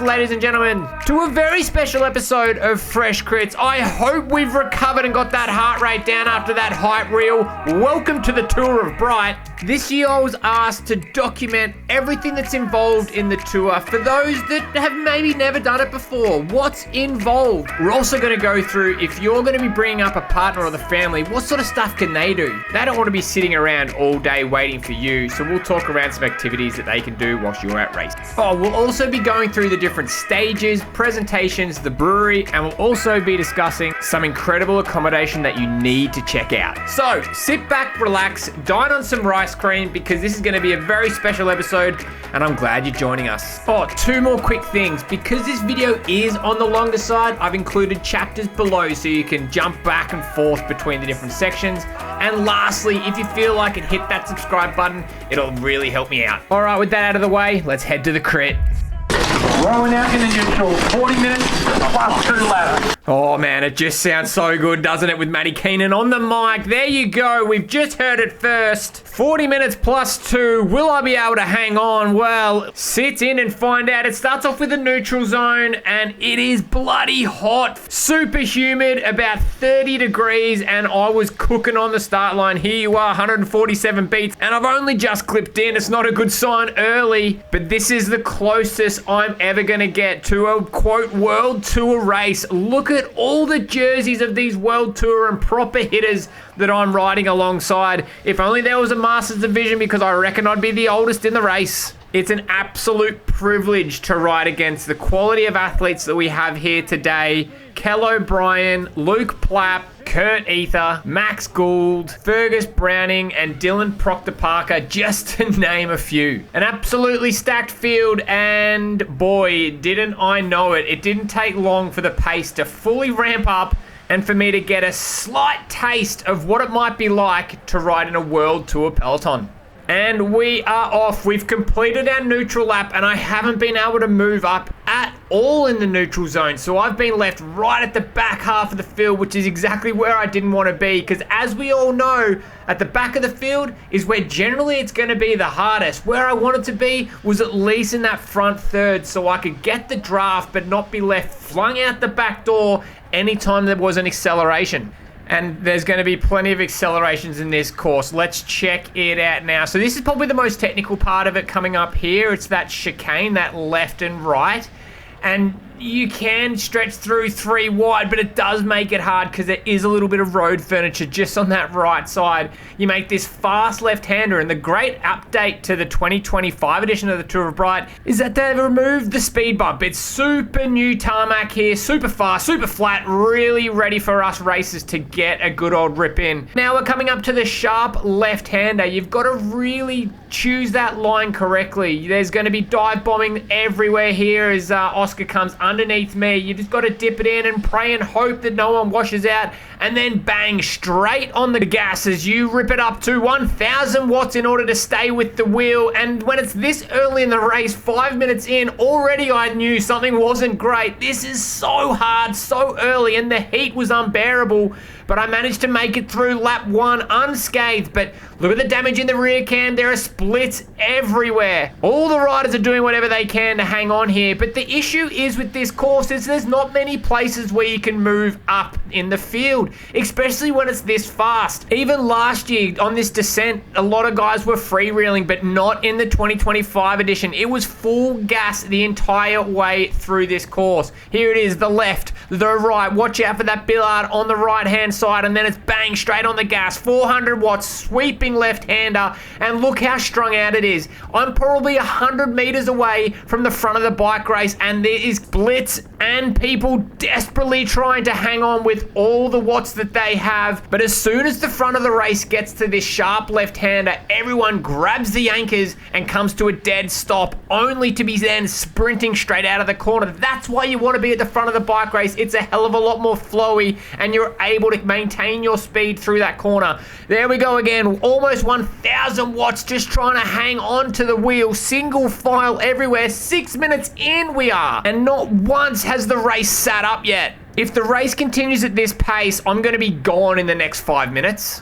back, ladies and gentlemen, to a very special episode of Fresh Crits. I hope we've recovered and got that heart rate down after that hype reel. Welcome to the Tour of Bright. This year I was asked to document everything that's involved in the tour for those that have maybe never done it before. What's involved? We're also going to go through, if you're going to be bringing up a partner or the family, what sort of stuff can they do? They don't want to be sitting around all day waiting for you, so we'll talk around some activities that they can do whilst you're at race. Oh, we'll also be going through the different stages, presentations, the brewery, and we'll also be discussing some incredible accommodation that you need to check out. So sit back, relax, dine on some rice cream, because this is going to be a very special episode and I'm glad you're joining us. Oh, two more quick things. Because this video is on the longer side, I've included chapters below so you can jump back and forth between the different sections. And lastly, if you feel like it, hit that subscribe button. It'll really help me out. All right, with that out of the way, let's head to the crit. Rolling out in the neutral, 40 minutes plus 2 laps. Oh man, it just sounds so good, doesn't it, with Matty Keenan on the mic. There you go, we've just heard it first. 40 minutes plus 2, will I be able to hang on? Well, sit in and find out. It starts off with a neutral zone and it is bloody hot, super humid, about 30 degrees, and I was cooking on the start line. Here you are, 147 beats, and I've only just clipped in. It's not a good sign early, but this is the closest I'm ever gonna get to a quote world tour race. Look at all the jerseys of these world tour and proper hitters that I'm riding alongside. If only there was a Masters division, because I reckon I'd be the oldest in the race. It's an absolute privilege to ride against the quality of athletes that we have here today. Kell O'Brien, Luke Plapp, Kurt Ether, Max Gould, Fergus Browning, and Dylan Proctor-Parker, just to name a few. An absolutely stacked field, and boy, didn't I know it. It didn't take long for the pace to fully ramp up and for me to get a slight taste of what it might be like to ride in a World Tour peloton. And we are off. We've completed our neutral lap and I haven't been able to move up at all in the neutral zone. So I've been left right at the back half of the field, which is exactly where I didn't want to be, because as we all know, at the back of the field is where generally it's going to be the hardest. Where I wanted to be was at least in that front third so I could get the draft but not be left flung out the back door anytime there was an acceleration. And there's going to be plenty of accelerations in this course. Let's check it out now. So this is probably the most technical part of it coming up here. It's that chicane, that left and right. And you can stretch through 3 wide, but it does make it hard because there is a little bit of road furniture just on that right side. You make this fast left-hander, and the great update to the 2025 edition of the Tour of Bright is that they've removed the speed bump. It's super new tarmac here, super fast, super flat, really ready for us racers to get a good old rip in. Now we're coming up to the sharp left-hander. You've got to really choose that line correctly. There's going to be dive bombing everywhere here as Oscar comes underneath me. You just got to dip it in and pray and hope that no one washes out, and then bang straight on the gas as you rip it up to 1000 watts in order to stay with the wheel. And when it's this early in the race, 5 minutes in, already I knew something wasn't great. This is so hard, so early, and the heat was unbearable, but I managed to make it through lap 1 unscathed. But look at the damage in the rear cam. There are splits everywhere. All the riders are doing whatever they can to hang on here, but the issue is with this course is there's not many places where you can move up in the field, especially when it's this fast. Even last year on this descent, a lot of guys were freewheeling, but not in the 2025 edition. It was full gas the entire way through this course. Here it is, the left, the right. Watch out for that billard on the right-hand side, and then it's bang straight on the gas. 400 watts, sweeping left-hander, and look how strung out it is. I'm probably 100 meters away from the front of the bike race, and there is blitz and people desperately trying to hang on with all the watts that they have. But as soon as the front of the race gets to this sharp left-hander, everyone grabs the anchors and comes to a dead stop, only to be then sprinting straight out of the corner. That's why you want to be at the front of the bike race. It's a hell of a lot more flowy, and you're able to maintain your speed through that corner. There we go again, almost 1000 watts just trying to hang on to the wheel, single file everywhere. 6 minutes in we are, and not once has the race sat up yet. If the race continues at this pace, I'm going to be gone in the next 5 minutes.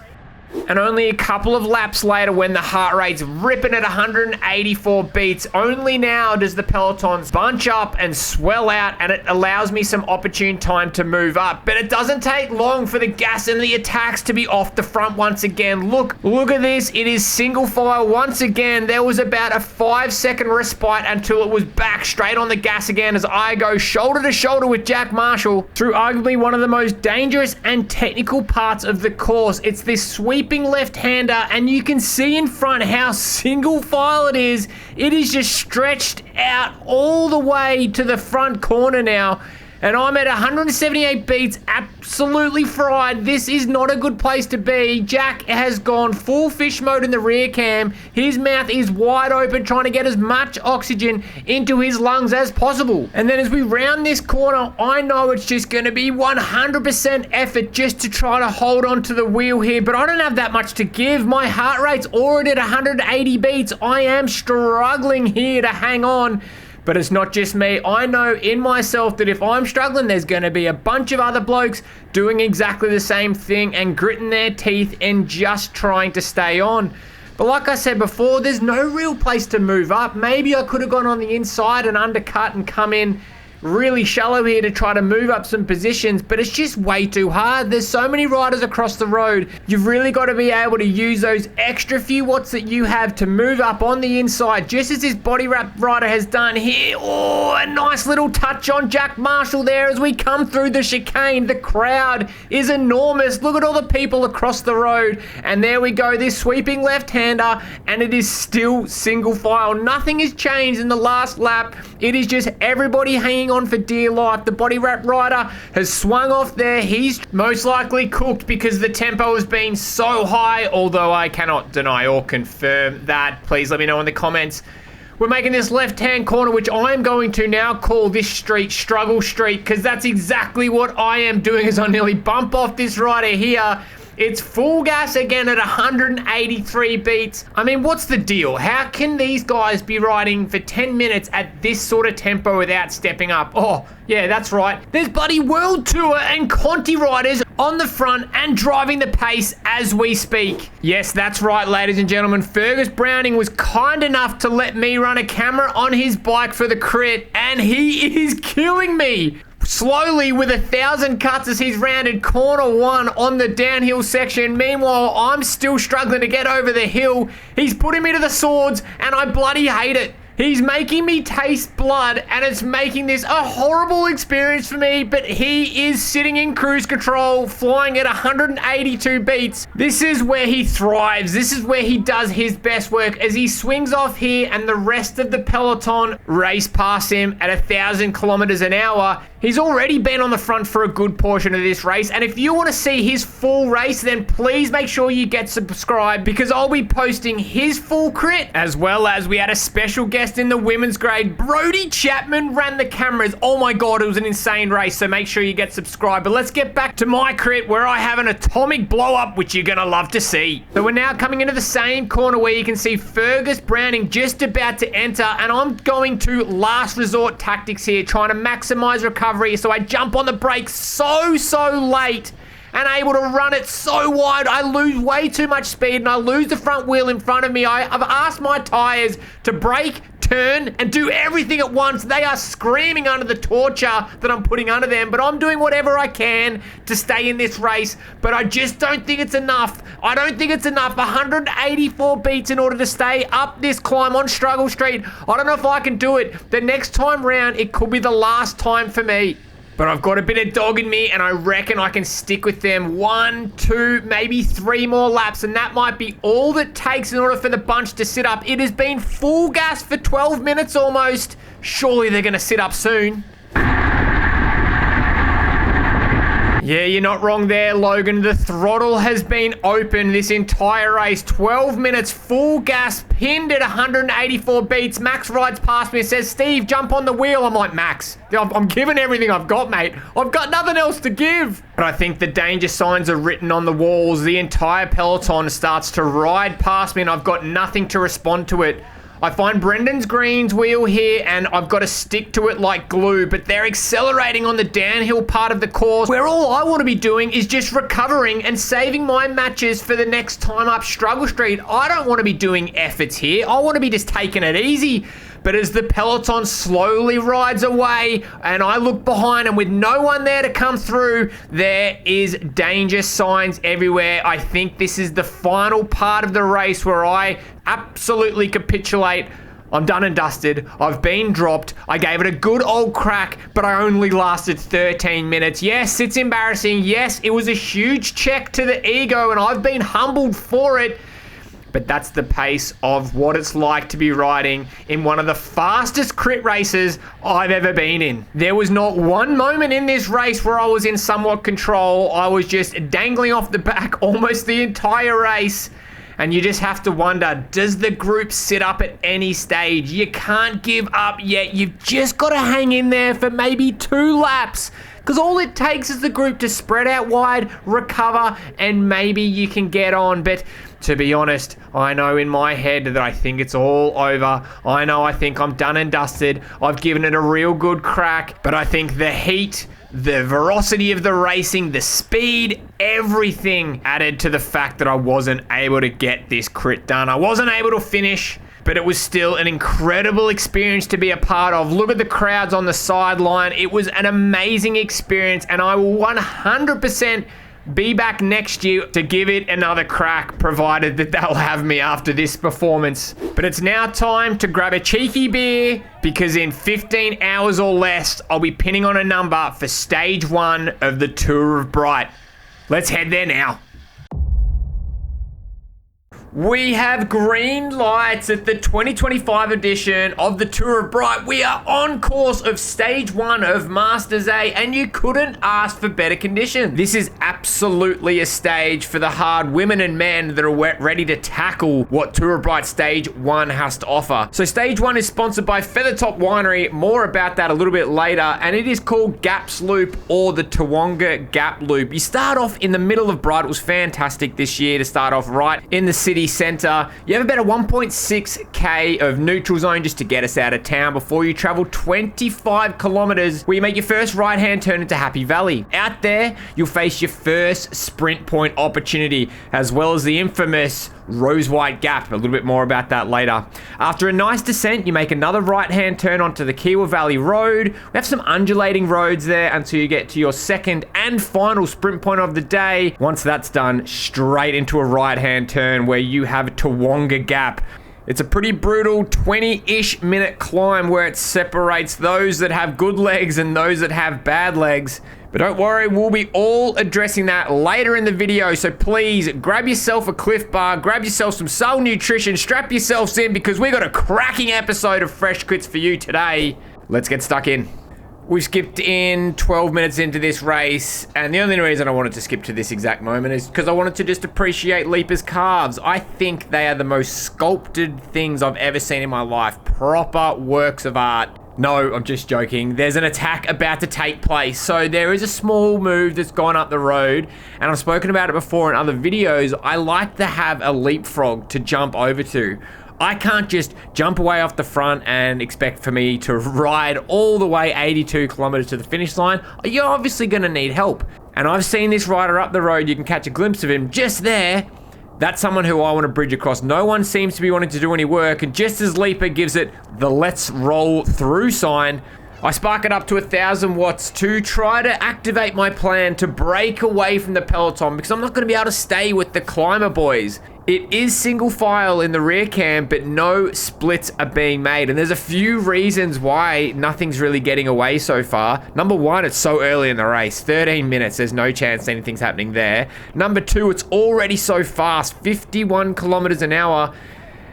And only a couple of laps later, when the heart rate's ripping at 184 beats, only now does the pelotons bunch up and swell out, and it allows me some opportune time to move up. But it doesn't take long for the gas and the attacks to be off the front once again. Look at this. It is single file once again. There was about a 5-second respite until it was back straight on the gas again as I go shoulder to shoulder with Jack Marshall through arguably one of the most dangerous and technical parts of the course. It's this sweeping left-hander, and you can see in front how single file it is. It is just stretched out all the way to the front corner now. And I'm at 178 beats, absolutely fried. This is not a good place to be. Jack has gone full fish mode in the rear cam. His mouth is wide open, trying to get as much oxygen into his lungs as possible. And then as we round this corner, I know it's just going to be 100% effort just to try to hold on to the wheel here. But I don't have that much to give. My heart rate's already at 180 beats. I am struggling here to hang on. But it's not just me. I know in myself that if I'm struggling, there's going to be a bunch of other blokes doing exactly the same thing and gritting their teeth and just trying to stay on. But like I said before, there's no real place to move up. Maybe I could have gone on the inside and undercut and come in really shallow here to try to move up some positions, but it's just way too hard. There's so many riders across the road. You've really got to be able to use those extra few watts that you have to move up on the inside, just as this body wrap rider has done here. Oh, a nice little touch on Jack Marshall there as we come through the chicane. The crowd is enormous. Look at all the people across the road. And there we go, this sweeping left-hander, and it is still single file. Nothing has changed in the last lap. It is just everybody hanging on for dear life. The body wrap rider has swung off there. He's most likely cooked because the tempo has been so high, although I cannot deny or confirm that. Please let me know in the comments. We're making this left-hand corner, which I'm going to now call this street Struggle Street, because that's exactly what I am doing as I nearly bump off this rider here. It's full gas again at 183 beats. I mean, what's the deal? How can these guys be riding for 10 minutes at this sort of tempo without stepping up? Oh, yeah, that's right. There's bloody World Tour and Conti riders on the front and driving the pace as we speak. Yes, that's right, ladies and gentlemen. Fergus Browning was kind enough to let me run a camera on his bike for the crit, and he is killing me. Slowly with 1,000 cuts as he's rounded corner one on the downhill section. Meanwhile, I'm still struggling to get over the hill. He's putting me to the swords, and I bloody hate it. He's making me taste blood, and it's making this a horrible experience for me, but he is sitting in cruise control, flying at 182 beats. This is where he thrives. This is where he does his best work as he swings off here and the rest of the peloton race past him at 1,000 kilometers an hour. He's already been on the front for a good portion of this race, and if you want to see his full race, then please make sure you get subscribed, because I'll be posting his full crit, as well as we had a special guest in the women's grade. Brody Chapman ran the cameras. Oh my god, it was an insane race, so make sure you get subscribed. But let's get back to my crit, where I have an atomic blow up, which you're gonna love to see. So we're now coming into the same corner where you can see Fergus Browning just about to enter, and I'm going to last resort tactics here, trying to maximize recovery. So I jump on the brakes so late and able to run it so wide. I lose way too much speed and I lose the front wheel in front of me. I've asked my tires to brake, turn, and do everything at once. They are screaming under the torture that I'm putting under them, but I'm doing whatever I can to stay in this race, but I just don't think it's enough. I don't think it's enough. 184 beats in order to stay up this climb on Struggle Street. I don't know if I can do it. The next time round, it could be the last time for me. But I've got a bit of dog in me, and I reckon I can stick with them 1, 2, maybe 3 more laps, and that might be all that takes in order for the bunch to sit up. It has been full gas for 12 minutes almost. Surely they're going to sit up soon. Yeah, you're not wrong there, Logan. The throttle has been open this entire race. 12 minutes, full gas, pinned at 184 beats. Max rides past me and says, Steve, jump on the wheel. I'm like, Max, I'm giving everything I've got, mate. I've got nothing else to give. But I think the danger signs are written on the walls. The entire peloton starts to ride past me, and I've got nothing to respond to it. I find Brendan's Green's wheel here and I've got to stick to it like glue, but they're accelerating on the downhill part of the course where all I want to be doing is just recovering and saving my matches for the next time up Struggle Street. I don't want to be doing efforts here. I want to be just taking it easy. But as the peloton slowly rides away and I look behind and with no one there to come through, there is danger signs everywhere. I think this is the final part of the race where I absolutely capitulate. I'm done and dusted. I've been dropped. I gave it a good old crack, but I only lasted 13 minutes. Yes, it's embarrassing. Yes, it was a huge check to the ego and I've been humbled for it. But that's the pace of what it's like to be riding in one of the fastest crit races I've ever been in. There was not one moment in this race where I was in somewhat control. I was just dangling off the back almost the entire race. And you just have to wonder, does the group sit up at any stage? You can't give up yet. You've just got to hang in there for maybe 2 laps. Because all it takes is the group to spread out wide, recover, and maybe you can get on. But to be honest, I know in my head that I think it's all over. I think I'm done and dusted. I've given it a real good crack. But I think the heat, the ferocity of the racing, the speed, everything added to the fact that I wasn't able to get this crit done. I wasn't able to finish. But it was still an incredible experience to be a part of. Look at the crowds on the sideline. It was an amazing experience, and I will 100% be back next year to give it another crack, provided that they'll have me after this performance. But it's now time to grab a cheeky beer, because in 15 hours or less, I'll be pinning on a number for stage 1 of the Tour of Bright. Let's head there now. We have green lights at the 2025 edition of the Tour of Bright. We are on course of stage 1 of Masters A, and you couldn't ask for better conditions. This is absolutely a stage for the hard women and men that are ready to tackle what Tour of Bright stage 1 has to offer. So stage 1 is sponsored by Feathertop Winery. More about that a little bit later, and it is called Gaps Loop or the Toowoomba Gap Loop. You start off in the middle of Bright. It was fantastic this year to start off right in the city center. You have about a 1.6k of neutral zone just to get us out of town before you travel 25 kilometers where you make your first right hand turn into Happy Valley. Out there, you'll face your first sprint point opportunity, as well as the infamous Rose White Gap. A little bit more about that later. After a nice descent, you make another right hand turn onto the Kiewa Valley Road. We have some undulating roads there until you get to your second and final sprint point of the day. Once that's done, straight into a right hand turn where you have Toowoomba Gap. It's a pretty brutal 20-ish minute climb where it separates those that have good legs and those that have bad legs. But don't worry, we'll be all addressing that later in the video. So please grab yourself a Cliff Bar, grab yourself some SulNutrition, strap yourselves in because we got a cracking episode of Fresh Crits for you today. Let's get stuck in. We've skipped in 12 minutes into this race, and the only reason I wanted to skip to this exact moment is because I wanted to just appreciate Leaper's calves. I think they are the most sculpted things I've ever seen in my life. Proper works of art. No, I'm just joking. There's an attack about to take place. So there is a small move that's gone up the road, and I've spoken about it before in other videos. I like to have a leapfrog to jump over to. I can't just jump away off the front and expect for me to ride all the way 82 kilometers to the finish line. You're obviously going to need help. And I've seen this rider up the road. You can catch a glimpse of him just there. That's someone who I want to bridge across. No one seems to be wanting to do any work. And just as Leaper gives it the let's roll through sign, I spark it up to 1,000 watts to try to activate my plan to break away from the peloton because I'm not going to be able to stay with the climber boys. It is single file in the rear cam, but no splits are being made. And there's a few reasons why nothing's really getting away so far. Number one, it's so early in the race. 13 minutes, there's no chance anything's happening there. Number two, it's already so fast, 51 kilometers an hour.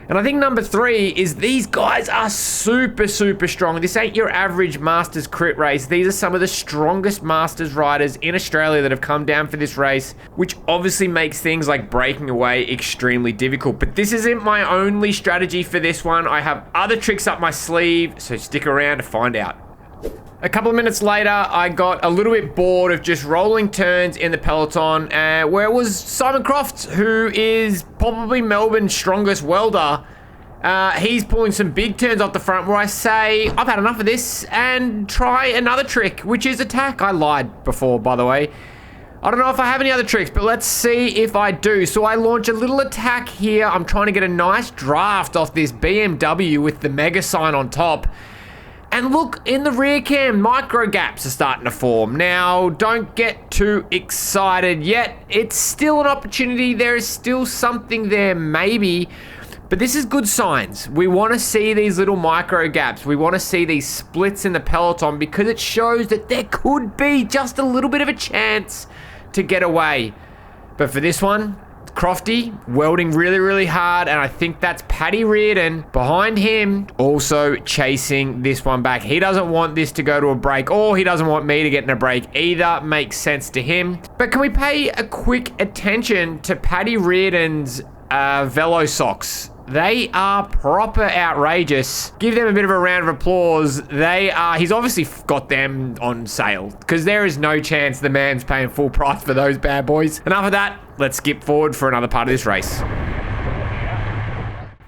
And I think number three is these guys are super, super strong. This ain't your average Masters crit race. These are some of the strongest Masters riders in Australia that have come down for this race, which obviously makes things like breaking away extremely difficult. But this isn't my only strategy for this one. I have other tricks up my sleeve, so stick around to find out. A couple of minutes later, I got a little bit bored of just rolling turns in the peloton, where it was Simon Croft, who is probably Melbourne's strongest welder, He's pulling some big turns off the front where I say, I've had enough of this and try another trick, which is attack. I lied before, by the way. I don't know if I have any other tricks, but let's see if I do. So I launch a little attack here. I'm trying to get a nice draft off this BMW with the mega sign on top. And look, in the rear cam, micro gaps are starting to form. Now, don't get too excited yet. It's still an opportunity. There is still something there, maybe. But this is good signs. We want to see these little micro gaps. We want to see these splits in the peloton because it shows that there could be just a little bit of a chance to get away. But for this one, Crofty welding really, really hard, and I think that's Paddy Reardon behind him also chasing this one back. He doesn't want this to go to a break, or he doesn't want me to get in a break. Either makes sense to him. But can we pay a quick attention to Paddy Reardon's Velo socks? They are proper outrageous. Give them a bit of a round of applause. He's obviously got them on sale because there is no chance the man's paying full price for those bad boys. Enough of that. Let's skip forward for another part of this race.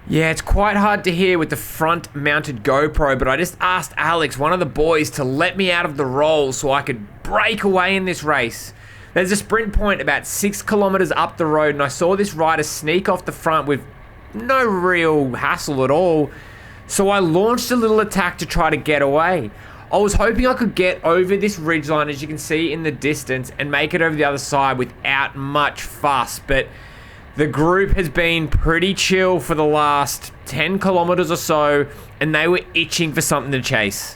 Yeah, it's quite hard to hear with the front mounted GoPro, but I just asked Alex, one of the boys, to let me out of the roll so I could break away in this race. There's a sprint point about 6 kilometers up the road, and I saw this rider sneak off the front with no real hassle at all. So I launched a little attack to try to get away. I was hoping I could get over this ridgeline, as you can see in the distance, and make it over the other side without much fuss. But the group has been pretty chill for the last 10 kilometers or so, and they were itching for something to chase.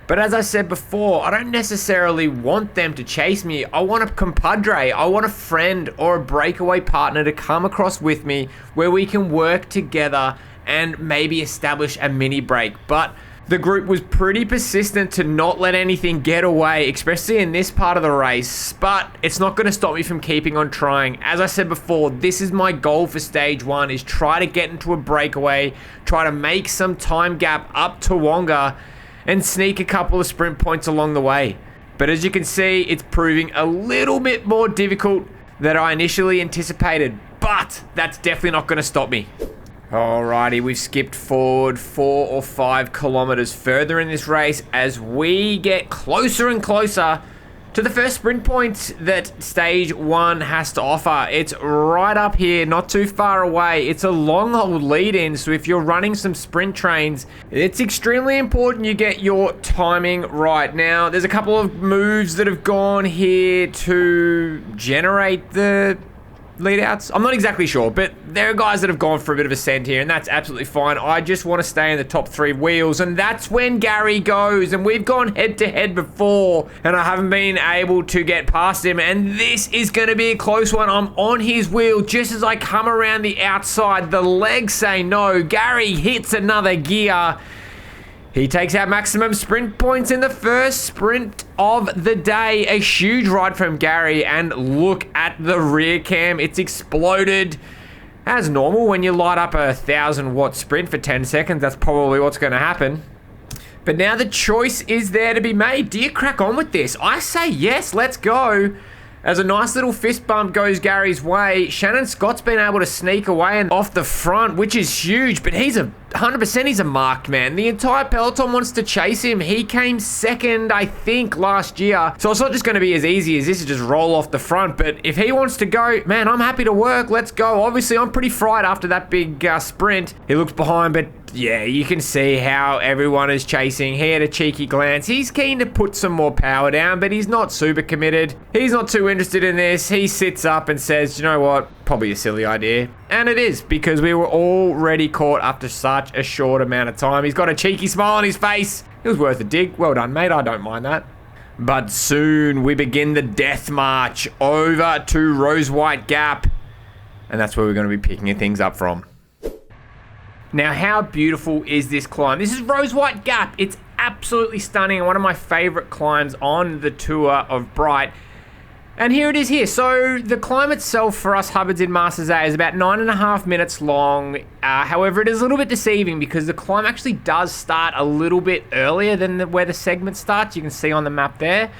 But as I said before, I don't necessarily want them to chase me. I want a compadre. I want a friend or a breakaway partner to come across with me where we can work together and maybe establish a mini break. But the group was pretty persistent to not let anything get away, especially in this part of the race. But it's not going to stop me from keeping on trying. As I said before, this is my goal for stage one, is try to get into a breakaway, try to make some time gap up to Wonga, and sneak a couple of sprint points along the way. But as you can see, it's proving a little bit more difficult than I initially anticipated, but that's definitely not going to stop me. Alrighty, we've skipped forward 4 or 5 kilometers further in this race as we get closer and closer to the first sprint point that stage one has to offer. It's right up here, not too far away. It's a long hold lead in, so if you're running some sprint trains, it's extremely important you get your timing right. Now, there's a couple of moves that have gone here to generate the lead outs. I'm not exactly sure, but there are guys that have gone for a bit of a send here, and that's absolutely fine. I just want to stay in the top 3 wheels, and that's when Gary goes, and we've gone head to head before, and I haven't been able to get past him, and this is going to be a close one. I'm on his wheel just as I come around the outside. The legs say no. Gary hits another gear. He takes out maximum sprint points in the first sprint of the day. A huge ride from Gary, and look at the rear cam. It's exploded. As normal, when you light up a 1,000-watt sprint for 10 seconds, that's probably what's going to happen. But now the choice is there to be made. Do you crack on with this? I say yes, let's go. As a nice little fist bump goes Gary's way, Shannon Scott's been able to sneak away and off the front, which is huge, but he's 100% he's a marked man. The entire peloton wants to chase him. He came second, I think, last year. So it's not just going to be as easy as this to just roll off the front, but if he wants to go, man, I'm happy to work. Let's go. Obviously, I'm pretty fried after that big sprint. He looks behind, but yeah, you can see how everyone is chasing. He had a cheeky glance. He's keen to put some more power down, but he's not super committed. He's not too interested in this. He sits up and says, you know what? Probably a silly idea. And it is, because we were already caught after such a short amount of time. He's got a cheeky smile on his face. It was worth a dig. Well done, mate. I don't mind that. But soon we begin the death march over to Rose White Gap. And that's where we're going to be picking things up from. Now, how beautiful is this climb? This is Rose White Gap. It's absolutely stunning and one of my favorite climbs on the tour of Bright. And here it is here. So the climb itself for us Hubbards in Masters A is about 9.5 minutes long. However, it is a little bit deceiving because the climb actually does start a little bit earlier than where the segment starts. You can see on the map there.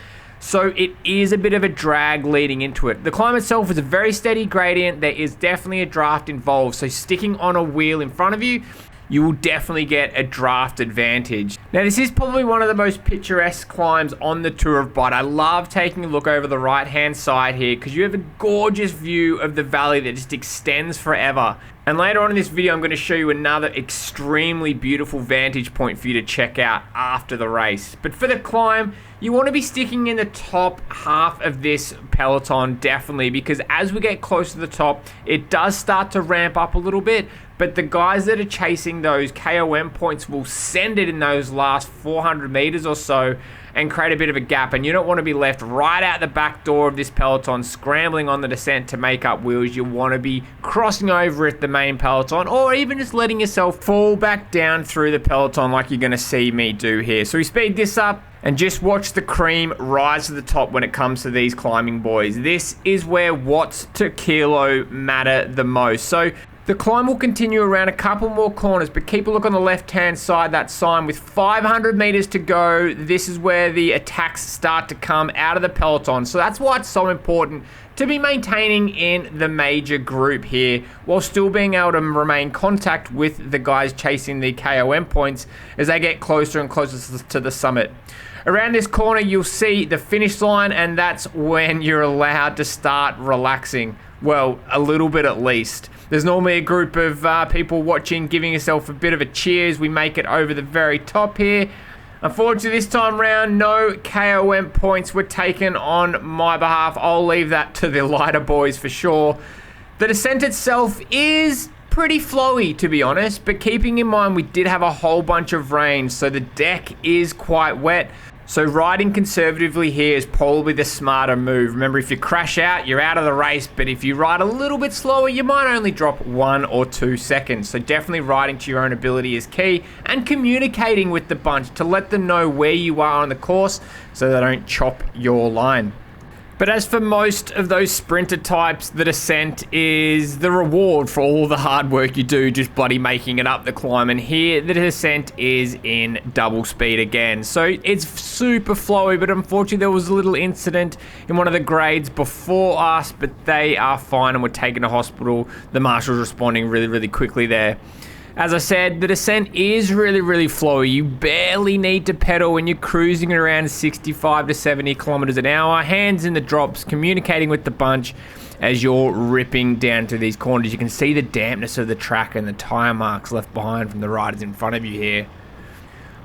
So it is a bit of a drag leading into it. The climb itself is a very steady gradient. There is definitely a draft involved. So sticking on a wheel in front of you, you will definitely get a draft advantage. Now, this is probably one of the most picturesque climbs on the Tour of Bright. I love taking a look over the right-hand side here because you have a gorgeous view of the valley that just extends forever. And later on in this video, I'm going to show you another extremely beautiful vantage point for you to check out after the race. But for the climb, you want to be sticking in the top half of this peloton, definitely, because as we get close to the top, it does start to ramp up a little bit. But the guys that are chasing those KOM points will send it in those last 400 meters or so and create a bit of a gap. And you don't want to be left right out the back door of this peloton scrambling on the descent to make up wheels. You want to be crossing over at the main peloton, or even just letting yourself fall back down through the peloton like you're going to see me do here. So we speed this up and just watch the cream rise to the top when it comes to these climbing boys. This is where watts to kilo matter the most. So the climb will continue around a couple more corners, but keep a look on the left-hand side, that sign with 500 meters to go. This is where the attacks start to come out of the peloton. So that's why it's so important to be maintaining in the major group here while still being able to remain contact with the guys chasing the KOM points as they get closer and closer to the summit. Around this corner, you'll see the finish line, and that's when you're allowed to start relaxing. Well, a little bit at least. There's normally a group of people watching, giving yourself a bit of a cheer as we make it over the very top here. Unfortunately, this time round, no KOM points were taken on my behalf. I'll leave that to the lighter boys for sure. The descent itself is pretty flowy, to be honest, but keeping in mind we did have a whole bunch of rain, so the deck is quite wet. So riding conservatively here is probably the smarter move. Remember, if you crash out, you're out of the race, but if you ride a little bit slower, you might only drop 1 or 2 seconds. So definitely riding to your own ability is key, and communicating with the bunch to let them know where you are on the course so they don't chop your line. But as for most of those sprinter types, the descent is the reward for all the hard work you do just bloody making it up the climb. And here, the descent is in double speed again. So it's super flowy, but unfortunately there was a little incident in one of the grades before us, but they are fine and were taken to hospital. The marshal's responding really, really quickly there. As I said, the descent is really, really flowy. You barely need to pedal when you're cruising at around 65 to 70 kilometers an hour. Hands in the drops, communicating with the bunch as you're ripping down to these corners. You can see the dampness of the track and the tire marks left behind from the riders in front of you here.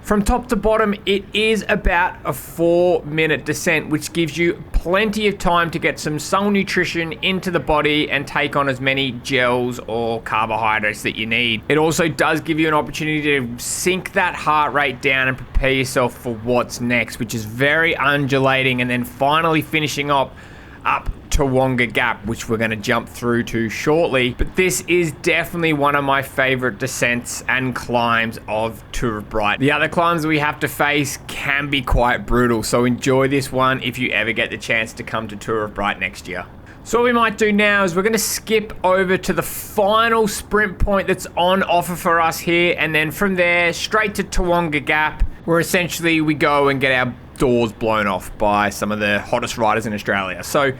From top to bottom, it is about a 4-minute descent, which gives you plenty of time to get some SulNutrition into the body and take on as many gels or carbohydrates that you need. It also does give you an opportunity to sink that heart rate down and prepare yourself for what's next, which is very undulating, and then finally finishing up Tawonga Gap, which we're going to jump through to shortly. But this is definitely one of my favorite descents and climbs of Tour of Bright. The other climbs we have to face can be quite brutal, so enjoy this one if you ever get the chance to come to Tour of Bright next year. So what we might do now is we're going to skip over to the final sprint point that's on offer for us here, and then from there straight to Tawonga Gap, where essentially we go and get our doors blown off by some of the hottest riders in Australia. So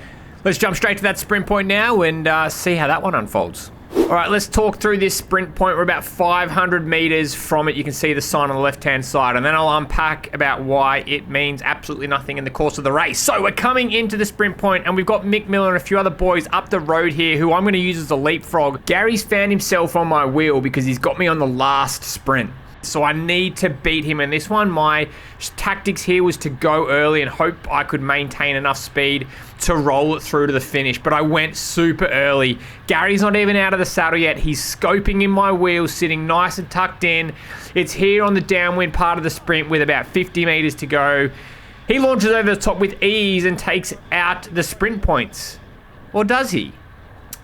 let's jump straight to that sprint point now and see how that one unfolds. All right, let's talk through this sprint point. We're about 500 meters from it. You can see the sign on the left-hand side, and then I'll unpack about why it means absolutely nothing in the course of the race. So we're coming into the sprint point, and we've got Mick Miller and a few other boys up the road here who I'm going to use as a leapfrog. Gary's found himself on my wheel because he's got me on the last sprint. So I need to beat him in this one. My tactics here was to go early and hope I could maintain enough speed to roll it through to the finish, but I went super early. Gary's not even out of the saddle yet. He's scoping in my wheels, sitting nice and tucked in. It's here on the downwind part of the sprint with about 50 meters to go. He launches over the top with ease and takes out the sprint points. Or does he?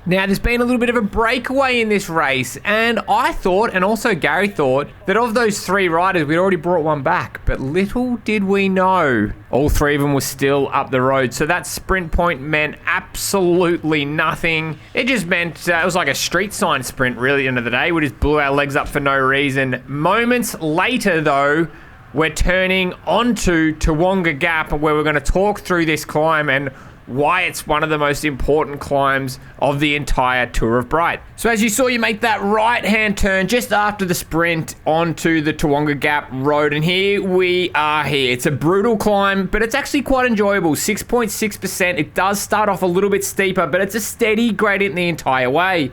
Now, there's been a little bit of a breakaway in this race, and I thought, and also Gary thought, that of those 3 riders, we'd already brought one back. But little did we know, all 3 of them were still up the road. So that sprint point meant absolutely nothing. It just meant it was like a street sign sprint, really, at the end of the day. We just blew our legs up for no reason. Moments later, though, we're turning onto Tawonga Gap, where we're going to talk through this climb and why it's one of the most important climbs of the entire Tour of Bright. So as you saw, you make that right-hand turn just after the sprint onto the Toowoomba Gap Road, and here we are here. It's a brutal climb, but it's actually quite enjoyable. 6.6%. It does start off a little bit steeper, but it's a steady gradient the entire way.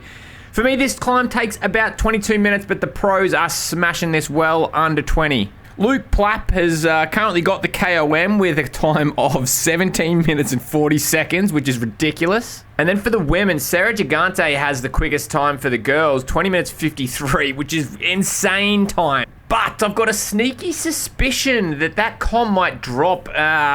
For me, this climb takes about 22 minutes, but the pros are smashing this well under 20. Luke Plapp has currently got the KOM with a time of 17 minutes and 40 seconds, which is ridiculous. And then for the women, Sarah Gigante has the quickest time for the girls, 20 minutes 53, which is insane time. But I've got a sneaky suspicion that comp might drop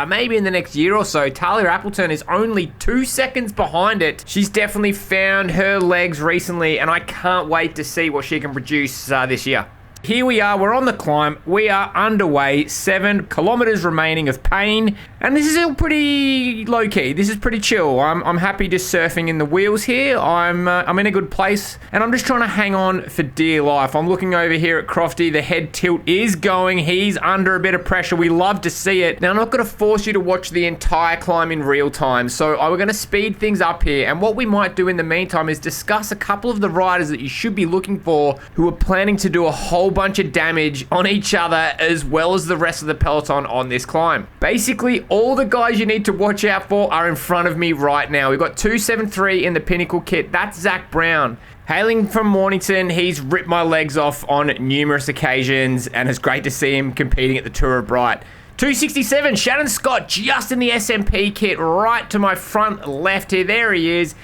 maybe in the next year or so. Talia Appleton is only 2 seconds behind it. She's definitely found her legs recently, and I can't wait to see what she can produce this year. Here we are, we're on the climb, we are underway, 7 kilometers remaining of pain, and this is all pretty low-key, this is pretty chill. I'm happy just surfing in the wheels here, I'm in a good place, and I'm just trying to hang on for dear life. I'm looking over here at Crofty, the head tilt is going, he's under a bit of pressure, we love to see it. Now I'm not going to force you to watch the entire climb in real time, so we're going to speed things up here, and what we might do in the meantime is discuss a couple of the riders that you should be looking for who are planning to do a whole bunch of damage on each other as well as the rest of the peloton on this climb. Basically, all the guys you need to watch out for are in front of me right now. We've got 273 in the Pinnacle kit. That's Zach Brown. Hailing from Mornington, he's ripped my legs off on numerous occasions, and it's great to see him competing at the Tour of Bright. 267, Shannon Scott, just in the SMP kit, right to my front left here. There he is.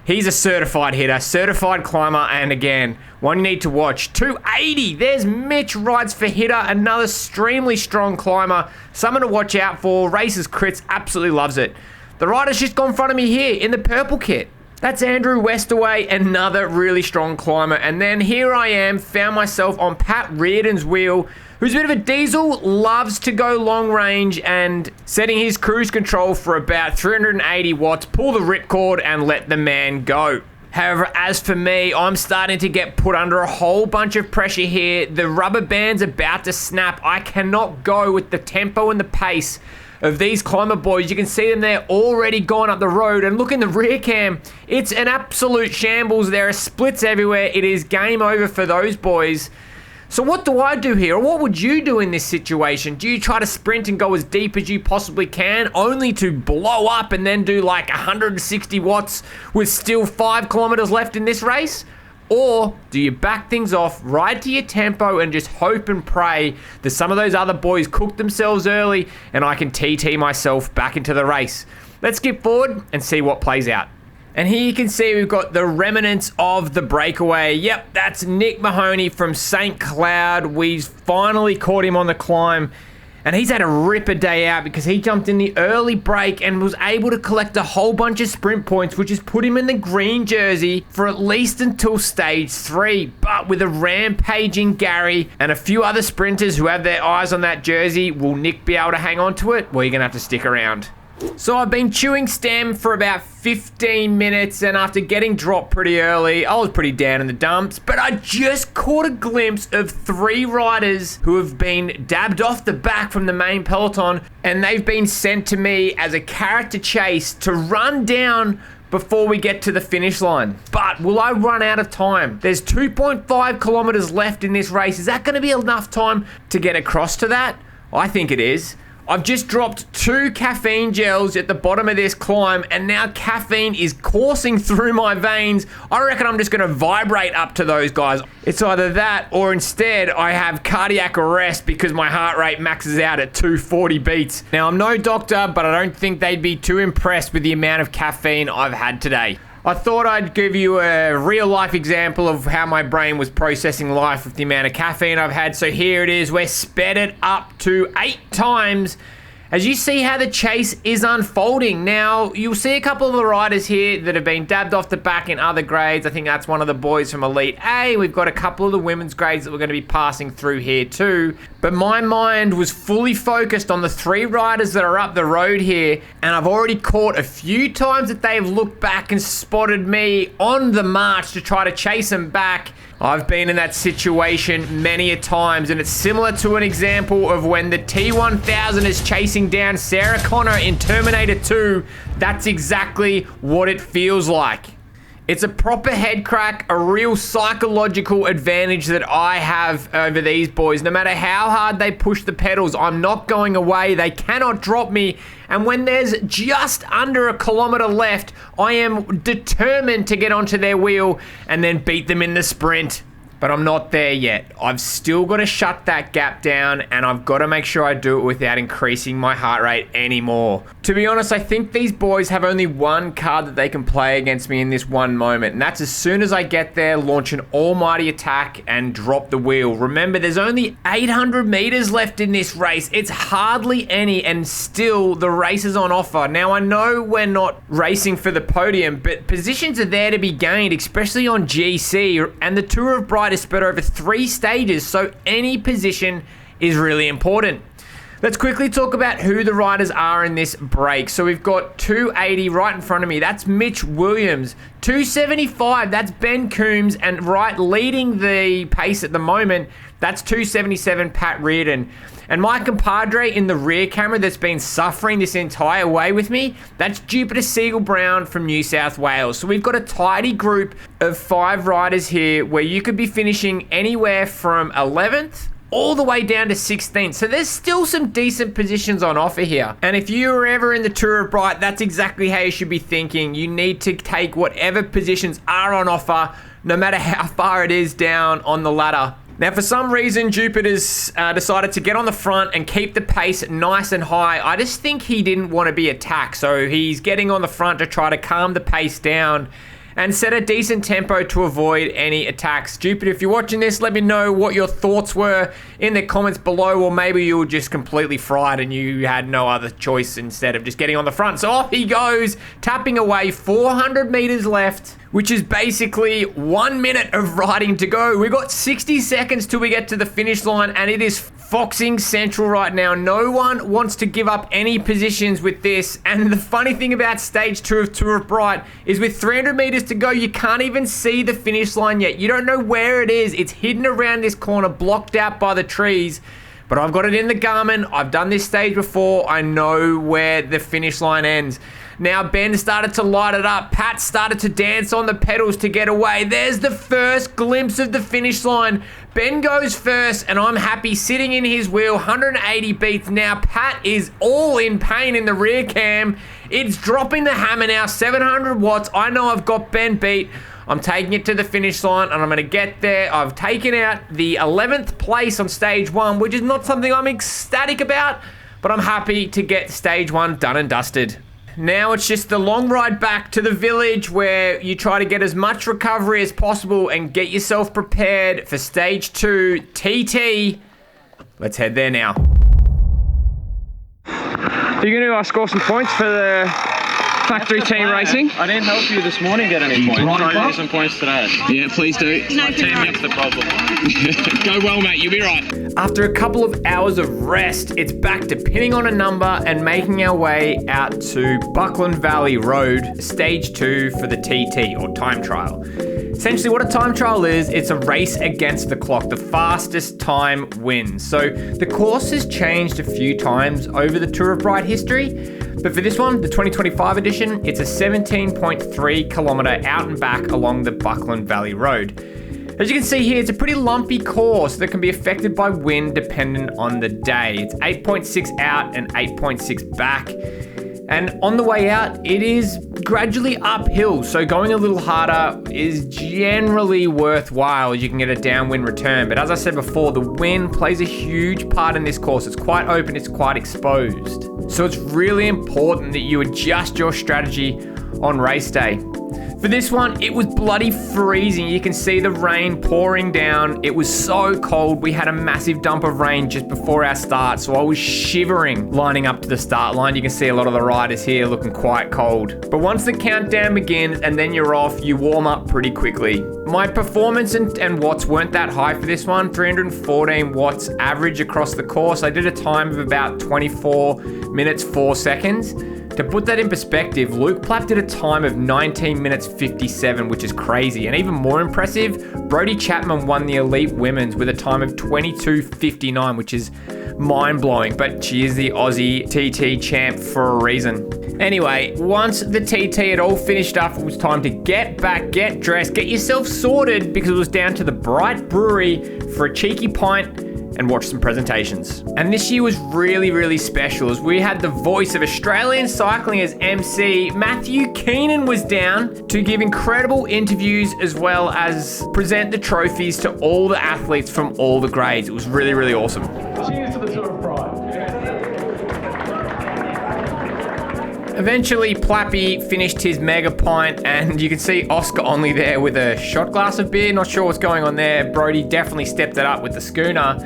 He's a certified hitter, certified climber, and again, one you need to watch. 280, there's Mitch, rides for hitter, another extremely strong climber, someone to watch out for. Races crits, absolutely loves it. The rider's just gone in front of me here in the purple kit. That's Andrew Westaway, another really strong climber. And then here I am, found myself on Pat Reardon's wheel, who's a bit of a diesel, loves to go long range, and setting his cruise control for about 380 watts, pull the ripcord and let the man go. However, as for me, I'm starting to get put under a whole bunch of pressure here. The rubber band's about to snap. I cannot go with the tempo and the pace of these climber boys. You can see them there already going up the road, and look in the rear cam, it's an absolute shambles. There are splits everywhere. It is game over for those boys. So what do I do here? Or what would you do in this situation? Do you try to sprint and go as deep as you possibly can, only to blow up and then do like 160 watts with still 5 kilometers left in this race? Or do you back things off, ride to your tempo, and just hope and pray that some of those other boys cook themselves early and I can TT myself back into the race? Let's skip forward and see what plays out. And here you can see we've got the remnants of the breakaway. Yep, that's Nick Mahoney from St. Cloud. We've finally caught him on the climb. And he's had a ripper day out because he jumped in the early break and was able to collect a whole bunch of sprint points, which has put him in the green jersey for at least until stage 3. But with a rampaging Gary and a few other sprinters who have their eyes on that jersey, will Nick be able to hang on to it? Well, you're going to have to stick around. So I've been chewing stem for about 15 minutes, and after getting dropped pretty early, I was pretty down in the dumps, but I just caught a glimpse of 3 riders who have been dabbed off the back from the main peloton, and they've been sent to me as a character chase to run down before we get to the finish line. But will I run out of time? There's 2.5 kilometers left in this race. Is that going to be enough time to get across to that? I think it is. I've just dropped 2 caffeine gels at the bottom of this climb, and now caffeine is coursing through my veins. I reckon I'm just going to vibrate up to those guys. It's either that, or instead I have cardiac arrest because my heart rate maxes out at 240 beats. Now, I'm no doctor, but I don't think they'd be too impressed with the amount of caffeine I've had today. I thought I'd give you a real life example of how my brain was processing life with the amount of caffeine I've had. So here it is. We're sped it up to 8 times as you see how the chase is unfolding. Now, you'll see a couple of the riders here that have been dabbed off the back in other grades. I think that's one of the boys from Elite A. We've got a couple of the women's grades that we're going to be passing through here too. But my mind was fully focused on the 3 riders that are up the road here, and I've already caught a few times that they've looked back and spotted me on the march to try to chase them back. I've been in that situation many a times, and it's similar to an example of when the T1000 is chasing down Sarah Connor in Terminator 2. That's exactly what it feels like. It's a proper head crack, a real psychological advantage that I have over these boys. No matter how hard they push the pedals, I'm not going away. They cannot drop me. And when there's just under a kilometer left, I am determined to get onto their wheel and then beat them in the sprint. But I'm not there yet. I've still got to shut that gap down, and I've got to make sure I do it without increasing my heart rate anymore. To be honest, I think these boys have only one card that they can play against me in this one moment, and that's as soon as I get there, launch an almighty attack and drop the wheel. Remember, there's only 800 meters left in this race. It's hardly any, and still the race is on offer. Now, I know we're not racing for the podium, but positions are there to be gained, especially on GC, and the Tour of Bright is spread over 3 stages, so any position is really important. Let's quickly talk about who the riders are in this break. So we've got 280 right in front of me. That's Mitch Williams. 275, that's Ben Coombs. And right leading the pace at the moment, that's 277, Pat Reardon. And my compadre in the rear camera that's been suffering this entire way with me, that's Jupiter Siegel Brown from New South Wales. So we've got a tidy group of 5 riders here where you could be finishing anywhere from 11th all the way down to 16th. So there's still some decent positions on offer here. And if you were ever in the Tour of Bright, that's exactly how you should be thinking. You need to take whatever positions are on offer, no matter how far it is down on the ladder. Now, for some reason, Jupiter's decided to get on the front and keep the pace nice and high. I just think he didn't want to be attacked, so he's getting on the front to try to calm the pace down and set a decent tempo to avoid any attacks. Jupiter, if you're watching this, let me know what your thoughts were in the comments below, or maybe you were just completely fried and you had no other choice instead of just getting on the front. So off he goes, tapping away, 400 meters left, which is basically 1 minute of riding to go. We've got 60 seconds till we get to the finish line, and it is Foxing Central right now. No one wants to give up any positions with this. And the funny thing about stage 2 of Tour of Bright is with 300 meters to go, you can't even see the finish line yet. You don't know where it is. It's hidden around this corner, blocked out by the trees. But I've got it in the Garmin. I've done this stage before. I know where the finish line ends. Now Ben started to light it up. Pat started to dance on the pedals to get away. There's the first glimpse of the finish line. Ben goes first, and I'm happy sitting in his wheel. 180 beats now. Pat is all in pain in the rear cam. It's dropping the hammer now, 700 watts. I know I've got Ben beat. I'm taking it to the finish line, and I'm going to get there. I've taken out the 11th place on stage 1, which is not something I'm ecstatic about, but I'm happy to get stage 1 done and dusted. Now it's just the long ride back to the village where you try to get as much recovery as possible and get yourself prepared for stage 2 TT. Let's head there now. Are you going to score some points for the factory team racing? I didn't help you this morning get any points. I'm trying to get some points today. Yeah, please do. My teammate's the problem. Go well, mate. You'll be right. After a couple of hours of rest, it's back to pinning on a number and making our way out to Buckland Valley Road, stage 2 for the TT, or time trial. Essentially what a time trial is, it's a race against the clock. The fastest time wins. So the course has changed a few times over the Tour of Bright history, but for this one, the 2025 edition, it's a 17.3 kilometer out and back along the Buckland Valley Road. As you can see here, it's a pretty lumpy course that can be affected by wind dependent on the day. It's 8.6 out and 8.6 back. And on the way out, it is gradually uphill. So going a little harder is generally worthwhile. You can get a downwind return. But as I said before, the wind plays a huge part in this course. It's quite open, it's quite exposed. So it's really important that you adjust your strategy on race day. For this one, it was bloody freezing. You can see the rain pouring down. It was so cold. We had a massive dump of rain just before our start, so I was shivering lining up to the start line. You can see a lot of the riders here looking quite cold. But once the countdown begins and then you're off, you warm up pretty quickly. My performance and watts weren't that high for this one, 314 watts average across the course. I did a time of about 24 minutes, 4 seconds. To put that in perspective, Luke Plapp did a time of 19 minutes 57, which is crazy. And even more impressive, Brodie Chapman won the Elite Women's with a time of 22:59, which is mind-blowing. But she is the Aussie TT champ for a reason. Anyway, once the TT had all finished up, it was time to get back, get dressed, get yourself sorted, because it was down to the Bright Brewery for a cheeky pint and watch some presentations. And this year was really, really special, as we had the voice of Australian cycling as MC. Matthew Keenan was down to give incredible interviews as well as present the trophies to all the athletes from all the grades. It was really, really awesome. Cheers to the Tour of Pride. Eventually, Plappy finished his mega pint, and you can see Oscar Onley there with a shot glass of beer. Not sure what's going on there. Brodie definitely stepped it up with the schooner.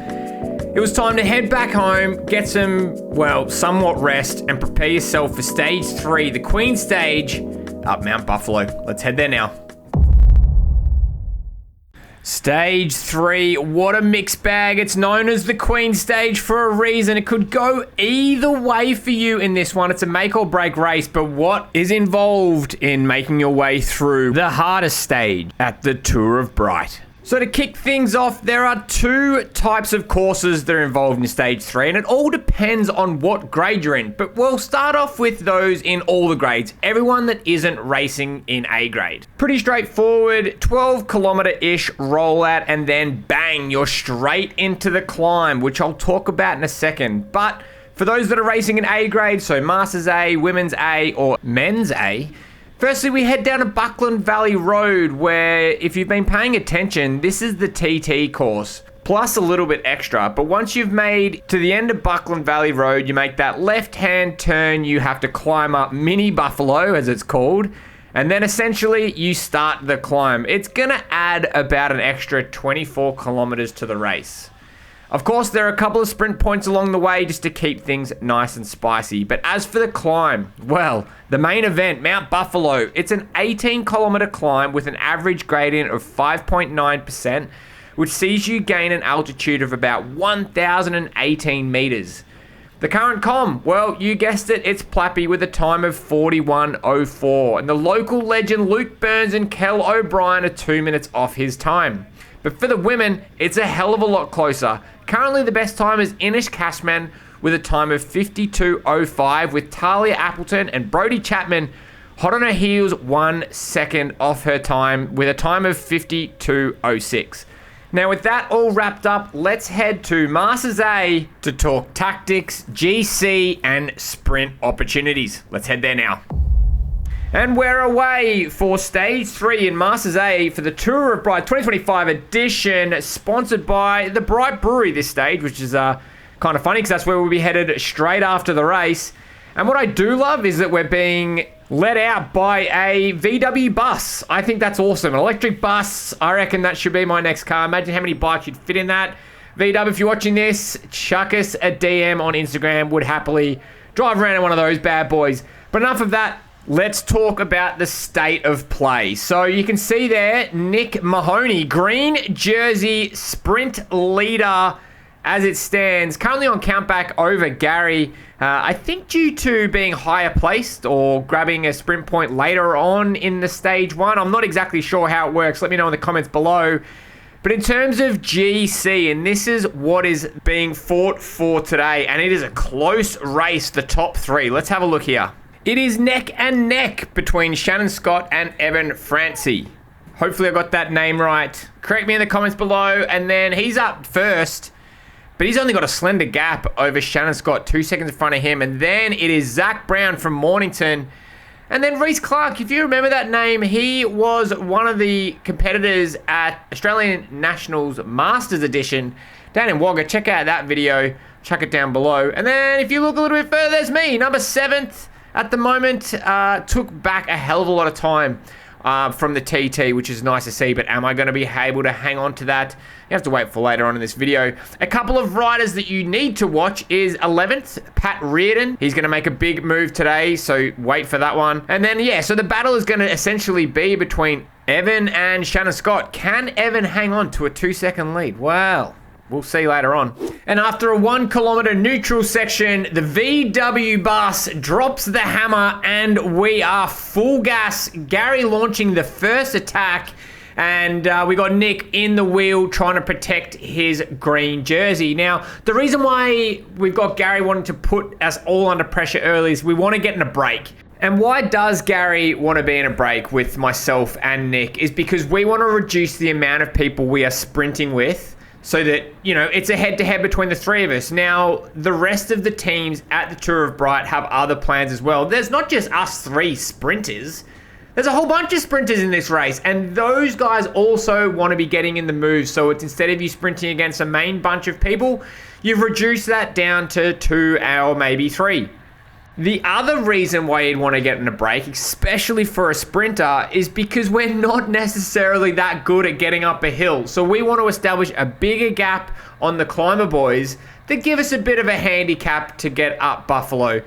It was time to head back home, get some, well, somewhat rest, and prepare yourself for stage 3, the Queen stage, up Mount Buffalo. Let's head there now. Stage 3, what a mixed bag. It's known as the Queen stage for a reason. It could go either way for you in this one. It's a make or break race, but what is involved in making your way through the hardest stage at the Tour of Bright? So to kick things off, there are 2 types of courses that are involved in stage 3, and it all depends on what grade you're in. But we'll start off with those in all the grades, everyone that isn't racing in A grade. Pretty straightforward, 12 kilometer-ish rollout, and then bang, you're straight into the climb, which I'll talk about in a second. But for those that are racing in A grade, so Masters A, Women's A, or Men's A, firstly, we head down to Buckland Valley Road, where, if you've been paying attention, this is the TT course, plus a little bit extra. But once you've made to the end of Buckland Valley Road, you make that left-hand turn, you have to climb up Mini Buffalo, as it's called, and then essentially you start the climb. It's gonna add about an extra 24 kilometers to the race. Of course, there are a couple of sprint points along the way just to keep things nice and spicy. But as for the climb, well, the main event, Mount Buffalo, it's an 18-kilometer climb with an average gradient of 5.9%, which sees you gain an altitude of about 1,018 meters. The current com, well, you guessed it, it's Plappy with a time of 41:04. And the local legend Luke Burns and Kel O'Brien are 2 minutes off his time. But for the women, it's a hell of a lot closer. Currently, the best time is Inish Cashman with a time of 52:05, with Talia Appleton and Brodie Chapman hot on her heels 1 second off her time with a time of 52:06. Now, with that all wrapped up, let's head to Masters A to talk tactics, GC, and sprint opportunities. Let's head there now. And we're away for stage 3 in Masters A for the Tour of Bright 2025 edition, sponsored by the Bright Brewery this stage, which is kind of funny because that's where we'll be headed straight after the race. And what I do love is that we're being let out by a VW bus. I think that's awesome. An electric bus. I reckon that should be my next car. Imagine how many bikes you'd fit in that. VW, if you're watching this, chuck us a DM on Instagram. Would happily drive around in one of those bad boys. But enough of that. Let's talk about the state of play. So you can see there, Nick Mahoney, green jersey sprint leader as it stands. Currently on countback over Gary. I think due to being higher placed or grabbing a sprint point later on in the stage 1. I'm not exactly sure how it works. Let me know in the comments below. But in terms of GC, and this is what is being fought for today, and it is a close race, the top 3. Let's have a look here. It is neck and neck between Shannon Scott and Evan Francie. Hopefully I got that name right. Correct me in the comments below. And then he's up first, but he's only got a slender gap over Shannon Scott, 2 seconds in front of him. And then it is Zach Brown from Mornington. And then Reece Clark, if you remember that name, he was one of the competitors at Australian Nationals Masters Edition down in Wagga. Check out that video. Chuck it down below. And then if you look a little bit further, there's me, number 7th. at the moment took back a hell of a lot of time from the TT, which is nice to see, but am I going to be able to hang on to that? You have to wait for later on in this video. A couple of riders that you need to watch is 11th, Pat Reardon. He's going to make a big move today, so wait for that one. And then, yeah, so the battle is going to essentially be between Evan and Shannon Scott. Can Evan hang on to a 2-second lead? Well, we'll see later on. And after a 1 kilometer neutral section, the VW bus drops the hammer and we are full gas. Gary launching the first attack, and we got Nick in the wheel trying to protect his green jersey. Now, the reason why we've got Gary wanting to put us all under pressure early is we want to get in a break. And why does Gary want to be in a break with myself and Nick is because we want to reduce the amount of people we are sprinting with, so that, you know, it's a head-to-head between the three of us. Now, the rest of the teams at the Tour of Bright have other plans as well. There's not just us 3 sprinters. There's a whole bunch of sprinters in this race, and those guys also want to be getting in the move. So it's, instead of you sprinting against a main bunch of people, you've reduced that down to 2 or maybe 3. The other reason why you'd want to get in a break, especially for a sprinter, is because we're not necessarily that good at getting up a hill. So we want to establish a bigger gap on the climber boys that give us a bit of a handicap to get up Buffalo.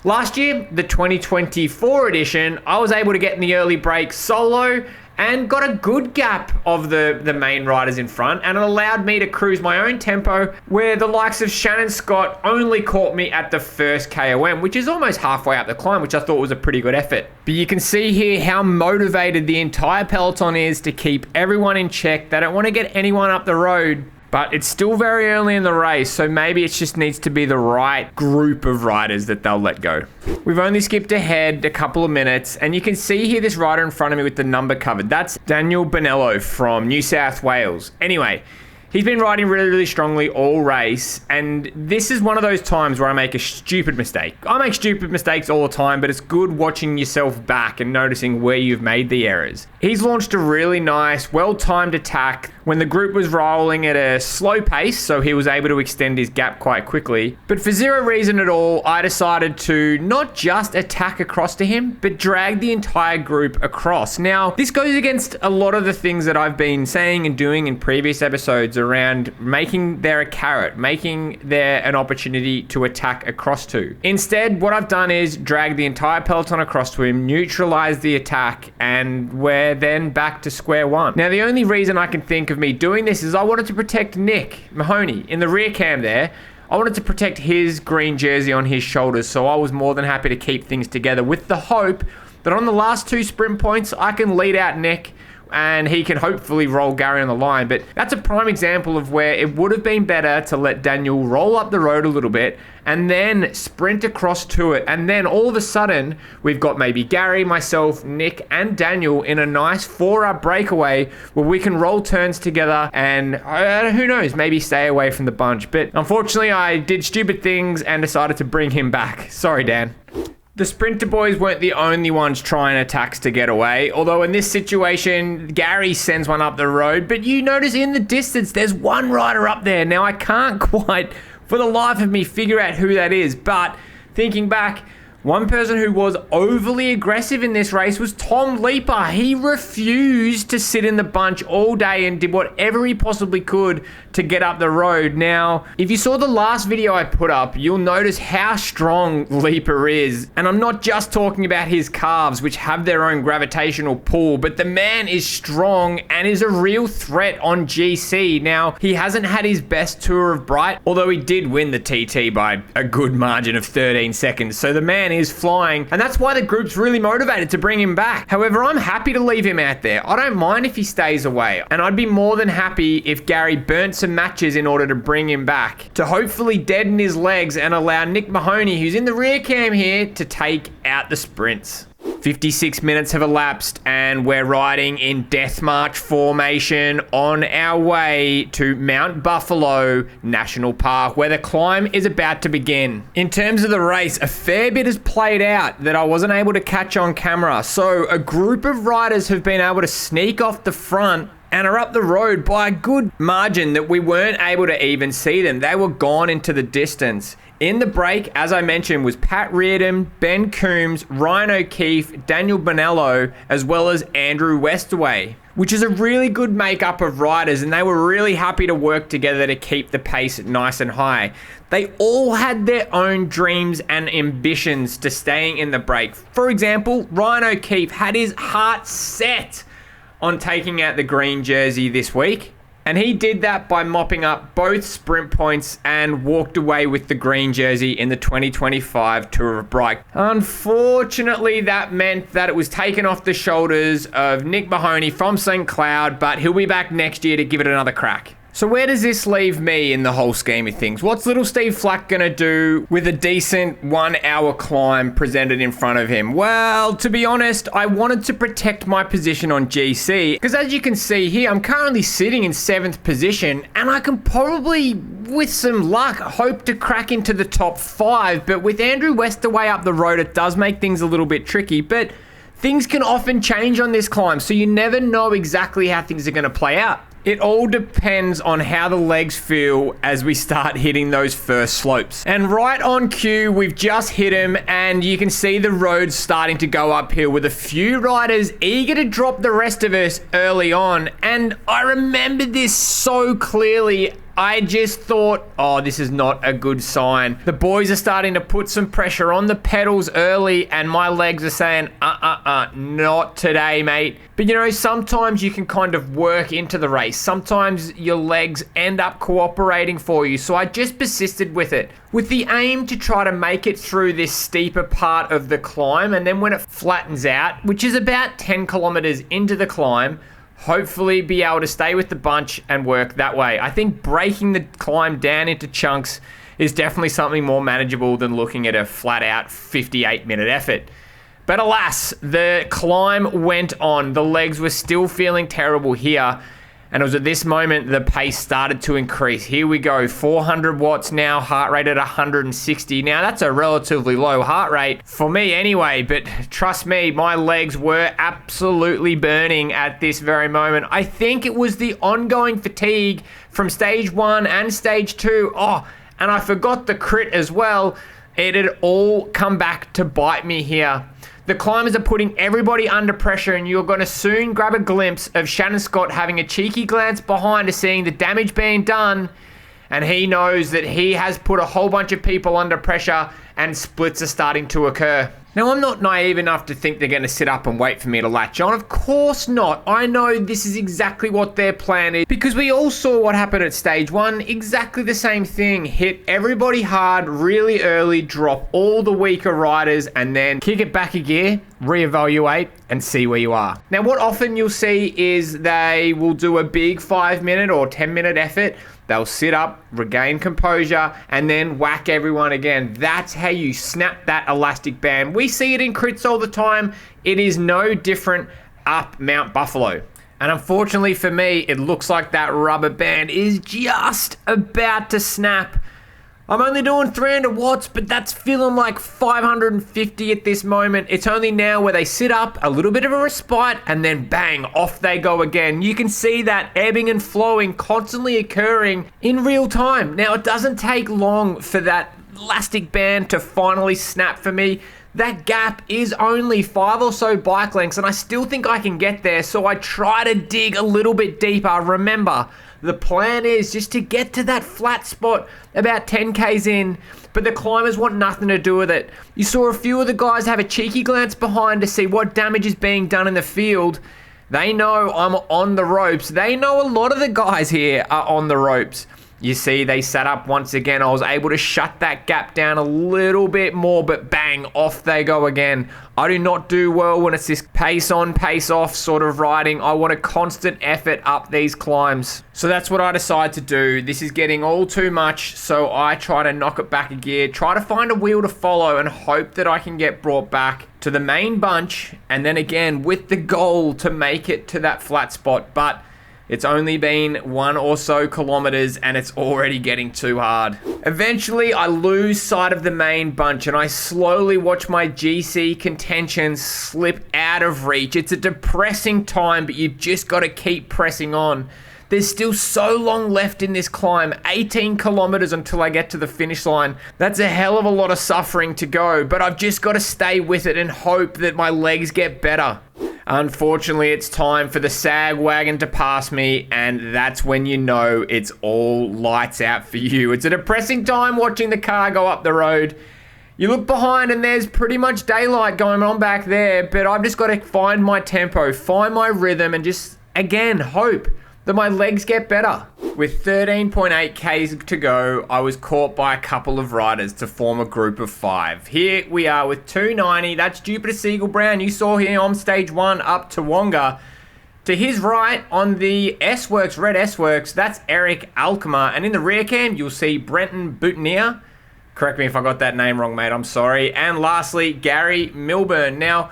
Last year, the 2024 edition, I was able to get in the early break solo and got a good gap of the main riders in front, and it allowed me to cruise my own tempo, where the likes of Shannon Scott only caught me at the first KOM, which is almost halfway up the climb, which I thought was a pretty good effort. But you can see here how motivated the entire peloton is to keep everyone in check. They don't want to get anyone up the road. But it's still very early in the race, so maybe it just needs to be the right group of riders that they'll let go. We've only skipped ahead a couple of minutes, and you can see here this rider in front of me with the number covered. That's Daniel Bonello from New South Wales. Anyway, he's been riding really, really strongly all race, and this is one of those times where I make a stupid mistake. I make stupid mistakes all the time, but it's good watching yourself back and noticing where you've made the errors. He's launched a really nice, well-timed attack when the group was rolling at a slow pace, so he was able to extend his gap quite quickly. But for zero reason at all, I decided to not just attack across to him, but drag the entire group across. Now, this goes against a lot of the things that I've been saying and doing in previous episodes around making there a carrot, making there an opportunity to attack across to. Instead, what I've done is drag the entire peloton across to him, neutralize the attack, and we're then back to square one. Now, the only reason I can think of me doing this is I wanted to protect Nick Mahoney in the rear cam there. I wanted to protect his green jersey on his shoulders, so I was more than happy to keep things together with the hope that on the last 2 sprint points, I can lead out Nick and he can hopefully roll Gary on the line. But that's a prime example of where it would have been better to let Daniel roll up the road a little bit and then sprint across to it. And then all of a sudden, we've got maybe Gary, myself, Nick, and Daniel in a nice 4-up breakaway where we can roll turns together and who knows, maybe stay away from the bunch. But unfortunately, I did stupid things and decided to bring him back. Sorry, Dan. The sprinter boys weren't the only ones trying attacks to get away, although in this situation, Gary sends one up the road, but you notice in the distance, there's one rider up there. Now, I can't quite, for the life of me, figure out who that is, but thinking back, one person who was overly aggressive in this race was Tom Leaper. He refused to sit in the bunch all day and did whatever he possibly could to get up the road. Now, if you saw the last video I put up, you'll notice how strong Leaper is. And I'm not just talking about his calves, which have their own gravitational pull, but the man is strong and is a real threat on GC. Now, he hasn't had his best Tour of Bright, although he did win the TT by a good margin of 13 seconds. So the man is flying, and that's why the group's really motivated to bring him back. However, I'm happy to leave him out there. I don't mind if he stays away, and I'd be more than happy if Gary burnt some matches in order to bring him back, to hopefully deaden his legs and allow Nick Mahoney, who's in the rear cam here, to take out the sprints. 56 minutes have elapsed and we're riding in death march formation on our way to Mount Buffalo National Park, where the climb is about to begin. In terms of the race, a fair bit has played out that I wasn't able to catch on camera. So a group of riders have been able to sneak off the front and are up the road by a good margin that we weren't able to even see them. They were gone into the distance. In the break, as I mentioned, was Pat Reardon, Ben Coombs, Ryan O'Keefe, Daniel Bonello, as well as Andrew Westaway, which is a really good makeup of riders, and they were really happy to work together to keep the pace nice and high. They all had their own dreams and ambitions to staying in the break. For example, Ryan O'Keefe had his heart set on taking out the green jersey this week, and he did that by mopping up both sprint points and walked away with the green jersey in the 2025 Tour of Bright. Unfortunately, that meant that it was taken off the shoulders of Nick Mahoney from St. Cloud, but he'll be back next year to give it another crack. So where does this leave me in the whole scheme of things? What's little Steve Flack going to do with a decent 1 hour climb presented in front of him? Well, to be honest, I wanted to protect my position on GC, because as you can see here, I'm currently sitting in 7th position, and I can probably, with some luck, hope to crack into the top 5. But with Andrew Westaway up the road, it does make things a little bit tricky. But things can often change on this climb, so you never know exactly how things are going to play out. It all depends on how the legs feel as we start hitting those first slopes. And right on cue, we've just hit them, and you can see the road starting to go uphill with a few riders eager to drop the rest of us early on. And I remember this so clearly. I just thought, oh, this is not a good sign. The boys are starting to put some pressure on the pedals early, and my legs are saying, not today, mate. But you know, sometimes you can kind of work into the race. Sometimes your legs end up cooperating for you. So I just persisted with it, with the aim to try to make it through this steeper part of the climb. And then when it flattens out, which is about 10 kilometers into the climb, hopefully be able to stay with the bunch and work that way. I think breaking the climb down into chunks is definitely something more manageable than looking at a flat out 58-minute effort. But alas, the climb went on. The legs were still feeling terrible here. And it was at this moment the pace started to increase. Here we go, 400 watts now, heart rate at 160. Now that's a relatively low heart rate for me anyway, but trust me, my legs were absolutely burning at this very moment. I think it was the ongoing fatigue from stage 1 and stage 2. Oh, and I forgot the crit as well. It had all come back to bite me here. The climbers are putting everybody under pressure, and you're going to soon grab a glimpse of Shannon Scott having a cheeky glance behind to seeing the damage being done, and he knows that he has put a whole bunch of people under pressure and splits are starting to occur. Now, I'm not naive enough to think they're going to sit up and wait for me to latch on. Of course not. I know this is exactly what their plan is, because we all saw what happened at stage 1. Exactly the same thing. Hit everybody hard really early, drop all the weaker riders, and then kick it back a gear, reevaluate, and see where you are. Now, what often you'll see is they will do a big 5-minute or 10-minute effort. They'll sit up, regain composure, and then whack everyone again. That's how you snap that elastic band. We see it in crits all the time. It is no different up Mount Buffalo. And unfortunately for me, it looks like that rubber band is just about to snap. I'm only doing 300 watts, but that's feeling like 550 at this moment. It's only now where they sit up, a little bit of a respite, and then bang, off they go again. You can see that ebbing and flowing constantly occurring in real time. Now, it doesn't take long for that elastic band to finally snap for me. That gap is only 5 or so bike lengths, and I still think I can get there, so I try to dig a little bit deeper. Remember, the plan is just to get to that flat spot about 10 Ks in, but the climbers want nothing to do with it. You saw a few of the guys have a cheeky glance behind to see what damage is being done in the field. They know I'm on the ropes. They know a lot of the guys here are on the ropes. You see, they sat up once again. I was able to shut that gap down a little bit more, but bang, off they go again. I do not do well when it's this pace on, pace off sort of riding. I want a constant effort up these climbs. So that's what I decide to do. This is getting all too much, so I try to knock it back a gear, try to find a wheel to follow, and hope that I can get brought back to the main bunch, and then again with the goal to make it to that flat spot. But it's only been 1 or so kilometers and it's already getting too hard. Eventually, I lose sight of the main bunch and I slowly watch my GC contention slip out of reach. It's a depressing time, but you've just got to keep pressing on. There's still so long left in this climb, 18 kilometers until I get to the finish line. That's a hell of a lot of suffering to go, but I've just got to stay with it and hope that my legs get better. Unfortunately, it's time for the sag wagon to pass me, and that's when you know it's all lights out for you. It's a depressing time watching the car go up the road. You look behind and there's pretty much daylight going on back there, but I've just got to find my tempo, find my rhythm, and just, again, hope that my legs get better. With 13.8 Ks to go, I was caught by a couple of riders to form a group of 5. Here we are with 290. That's Jupiter Seagull Brown. You saw him on stage 1 up to Wonga. To his right on the S-Works, red S-Works, that's Eric Alkmaar. And in the rear cam, you'll see Brenton Boutinier. Correct me if I got that name wrong, mate. I'm sorry. And lastly, Gary Milburn. Now,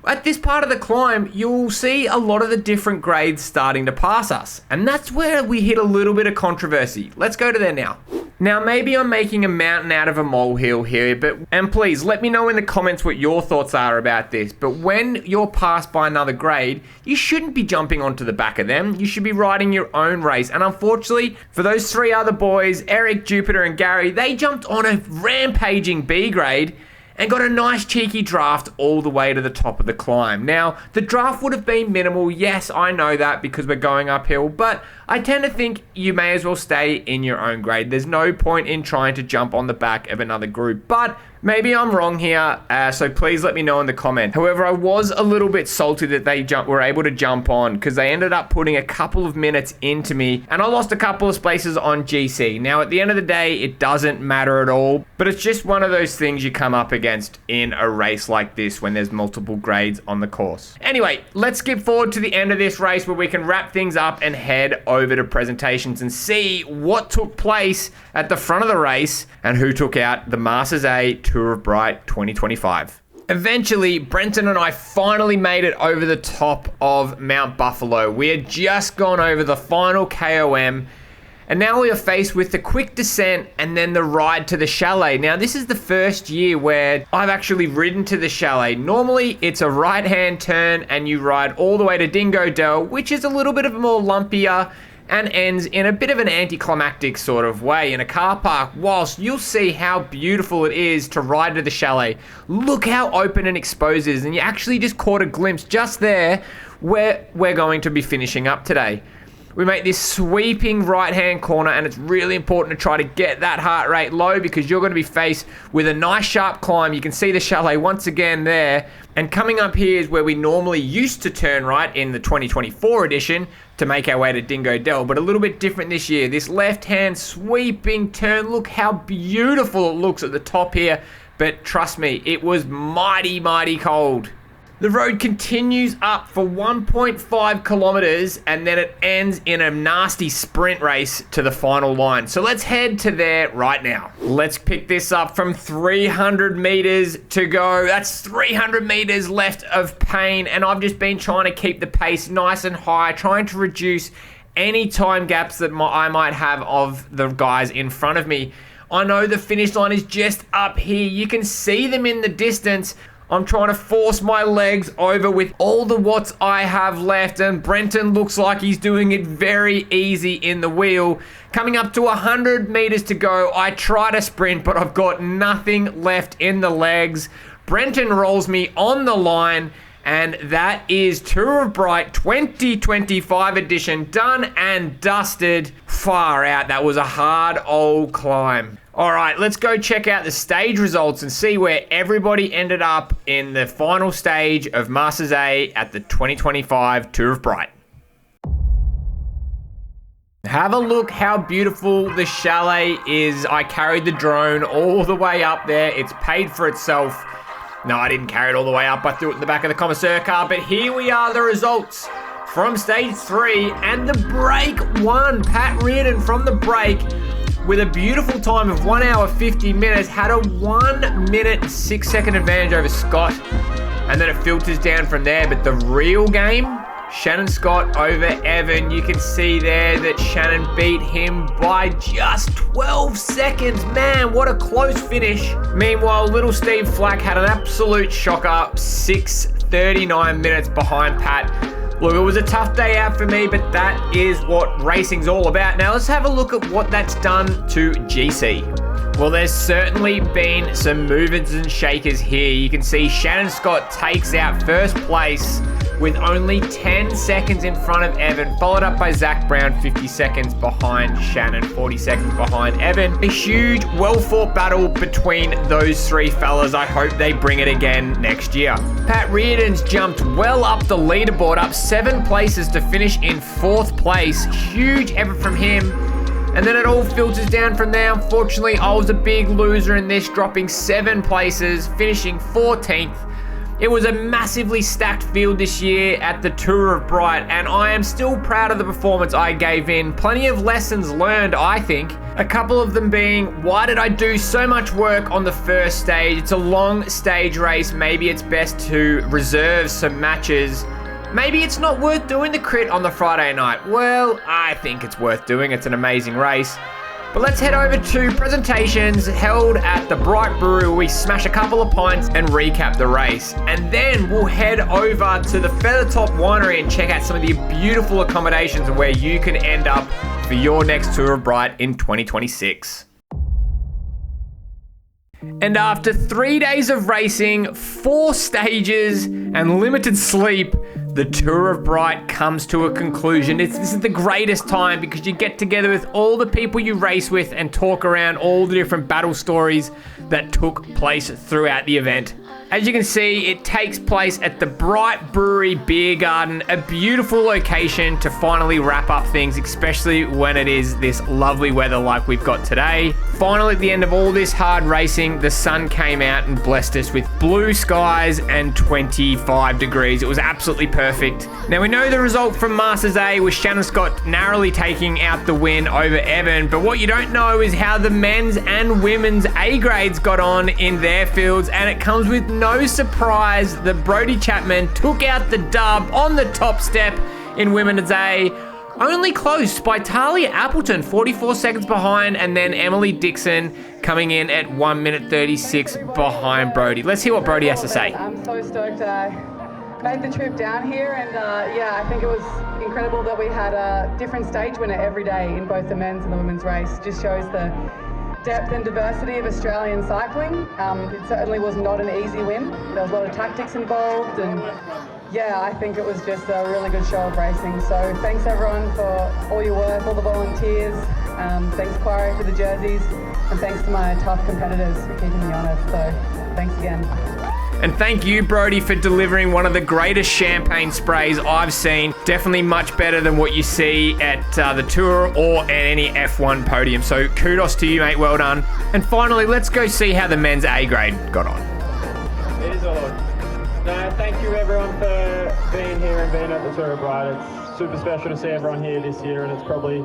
at this part of the climb, you'll see a lot of the different grades starting to pass us. And that's where we hit a little bit of controversy. Let's go to there now. Now, maybe I'm making a mountain out of a molehill here, and please let me know in the comments what your thoughts are about this. But when you're passed by another grade, you shouldn't be jumping onto the back of them. You should be riding your own race. And unfortunately, for those 3 other boys, Eric, Jupiter, and Gary, they jumped on a rampaging B grade and got a nice cheeky draft all the way to the top of the climb. Now, the draft would have been minimal. Yes, I know that because we're going uphill, but I tend to think you may as well stay in your own grade. There's no point in trying to jump on the back of another group, but maybe I'm wrong here, so please let me know in the comment. However, I was a little bit salty that they were able to jump on because they ended up putting a couple of minutes into me, and I lost a couple of spaces on GC. Now, at the end of the day, it doesn't matter at all, but it's just one of those things you come up against in a race like this when there's multiple grades on the course. Anyway, let's skip forward to the end of this race where we can wrap things up and head over to presentations and see what took place at the front of the race and who took out the Masters A Tour of Bright 2025. Eventually, Brenton and I finally made it over the top of Mount Buffalo. We had just gone over the final KOM, and now we are faced with the quick descent and then the ride to the chalet. Now, this is the first year where I've actually ridden to the chalet. Normally, it's a right-hand turn and you ride all the way to Dingo Dell, which is a little bit of a more lumpier and ends in a bit of an anticlimactic sort of way in a car park, whilst you'll see how beautiful it is to ride to the chalet. Look how open and exposed it is, and you actually just caught a glimpse just there where we're going to be finishing up today. We make this sweeping right-hand corner, and it's really important to try to get that heart rate low because you're going to be faced with a nice sharp climb. You can see the chalet once again there. And coming up here is where we normally used to turn right in the 2024 edition to make our way to Dingo Dell, but a little bit different this year. This left-hand sweeping turn, look how beautiful it looks at the top here. But trust me, it was mighty, mighty cold. The road continues up for 1.5 kilometers and then it ends in a nasty sprint race to the final line. So let's head to there right now. Let's pick this up from 300 meters to go. That's 300 meters left of pain, and I've just been trying to keep the pace nice and high, trying to reduce any time gaps that I might have of the guys in front of me. I know the finish line is just up here. You can see them in the distance. I'm trying to force my legs over with all the watts I have left, and Brenton looks like he's doing it very easy in the wheel. Coming up to 100 meters to go, I try to sprint, but I've got nothing left in the legs. Brenton rolls me on the line, and that is Tour of Bright 2025 edition done and dusted. Far out. That was a hard old climb. All right, let's go check out the stage results and see where everybody ended up in the final stage of Masters A at the 2025 Tour of Bright. Have a look how beautiful the chalet is. I carried the drone all the way up there. It's paid for itself. No, I didn't carry it all the way up. I threw it in the back of the connoisseur car. But here we are, the results from stage 3 and the break 1. Pat Reardon from the break with a beautiful time of 1 hour 50 minutes, had a 1 minute 6 second advantage over Scott, and then it filters down from there. But the real game, Shannon Scott over Evan, you can see there that Shannon beat him by just 12 seconds. Man, what a close finish. Meanwhile, little Steve Flack had an absolute shocker, 6:39 minutes behind Pat. Look, it was a tough day out for me, but that is what racing's all about. Now let's have a look at what that's done to GC. Well, there's certainly been some movers and shakers here. You can see Shannon Scott takes out first place with only 10 seconds in front of Evan, followed up by Zach Brown, 50 seconds behind Shannon, 40 seconds behind Evan. A huge, well-fought battle between those three fellas. I hope they bring it again next year. Pat Reardon's jumped well up the leaderboard, up 7 places to finish in 4th place. Huge effort from him. And then it all filters down from there. Unfortunately, I was a big loser in this, dropping 7 places, finishing 14th. It was a massively stacked field this year at the Tour of Bright, and I am still proud of the performance I gave in. Plenty of lessons learned, I think. A couple of them being, why did I do so much work on the first stage? It's a long stage race. Maybe it's best to reserve some matches. Maybe it's not worth doing the crit on the Friday night. Well, I think it's worth doing. It's an amazing race. But let's head over to presentations held at the Bright Brewery, where we smash a couple of pints and recap the race. And then we'll head over to the Feathertop Winery and check out some of the beautiful accommodations and where you can end up for your next Tour of Bright in 2026. And after 3 days of racing, 4 stages, and limited sleep, the Tour of Bright comes to a conclusion. This is the greatest time because you get together with all the people you race with and talk around all the different battle stories that took place throughout the event. As you can see, it takes place at the Bright Brewery Beer Garden, a beautiful location to finally wrap up things, especially when it is this lovely weather like we've got today. Finally, at the end of all this hard racing, the sun came out and blessed us with blue skies and 25 degrees. It was absolutely perfect. Now, we know the result from Masters A was Shannon Scott narrowly taking out the win over Evan, but what you don't know is how the men's and women's A grades got on in their fields, and it comes with no surprise that Brodie Chapman took out the dub on the top step in women's A, only close by Talia Appleton, 44 seconds behind, and then Emily Dixon coming in at 1 minute 36 behind Brodie. Let's hear what Brodie has to say. I'm so stoked I made the trip down here, and yeah, I think it was incredible that we had a different stage winner every day in both the men's and the women's race. It just shows the depth and diversity of Australian cycling. It certainly was not an easy win. There was a lot of tactics involved, and yeah, I think it was just a really good show of racing. So thanks everyone for all your work, all the volunteers. Thanks Quarry for the jerseys, and thanks to my tough competitors for keeping me honest. So thanks again. And thank you, Brodie, for delivering one of the greatest champagne sprays I've seen. Definitely much better than what you see at the Tour or at any F1 podium. So kudos to you, mate. Well done. And finally, let's go see how the men's A grade got on. It is all. No, thank you everyone for being here and being at the Tour of Bright. It's super special to see everyone here this year, and it's probably,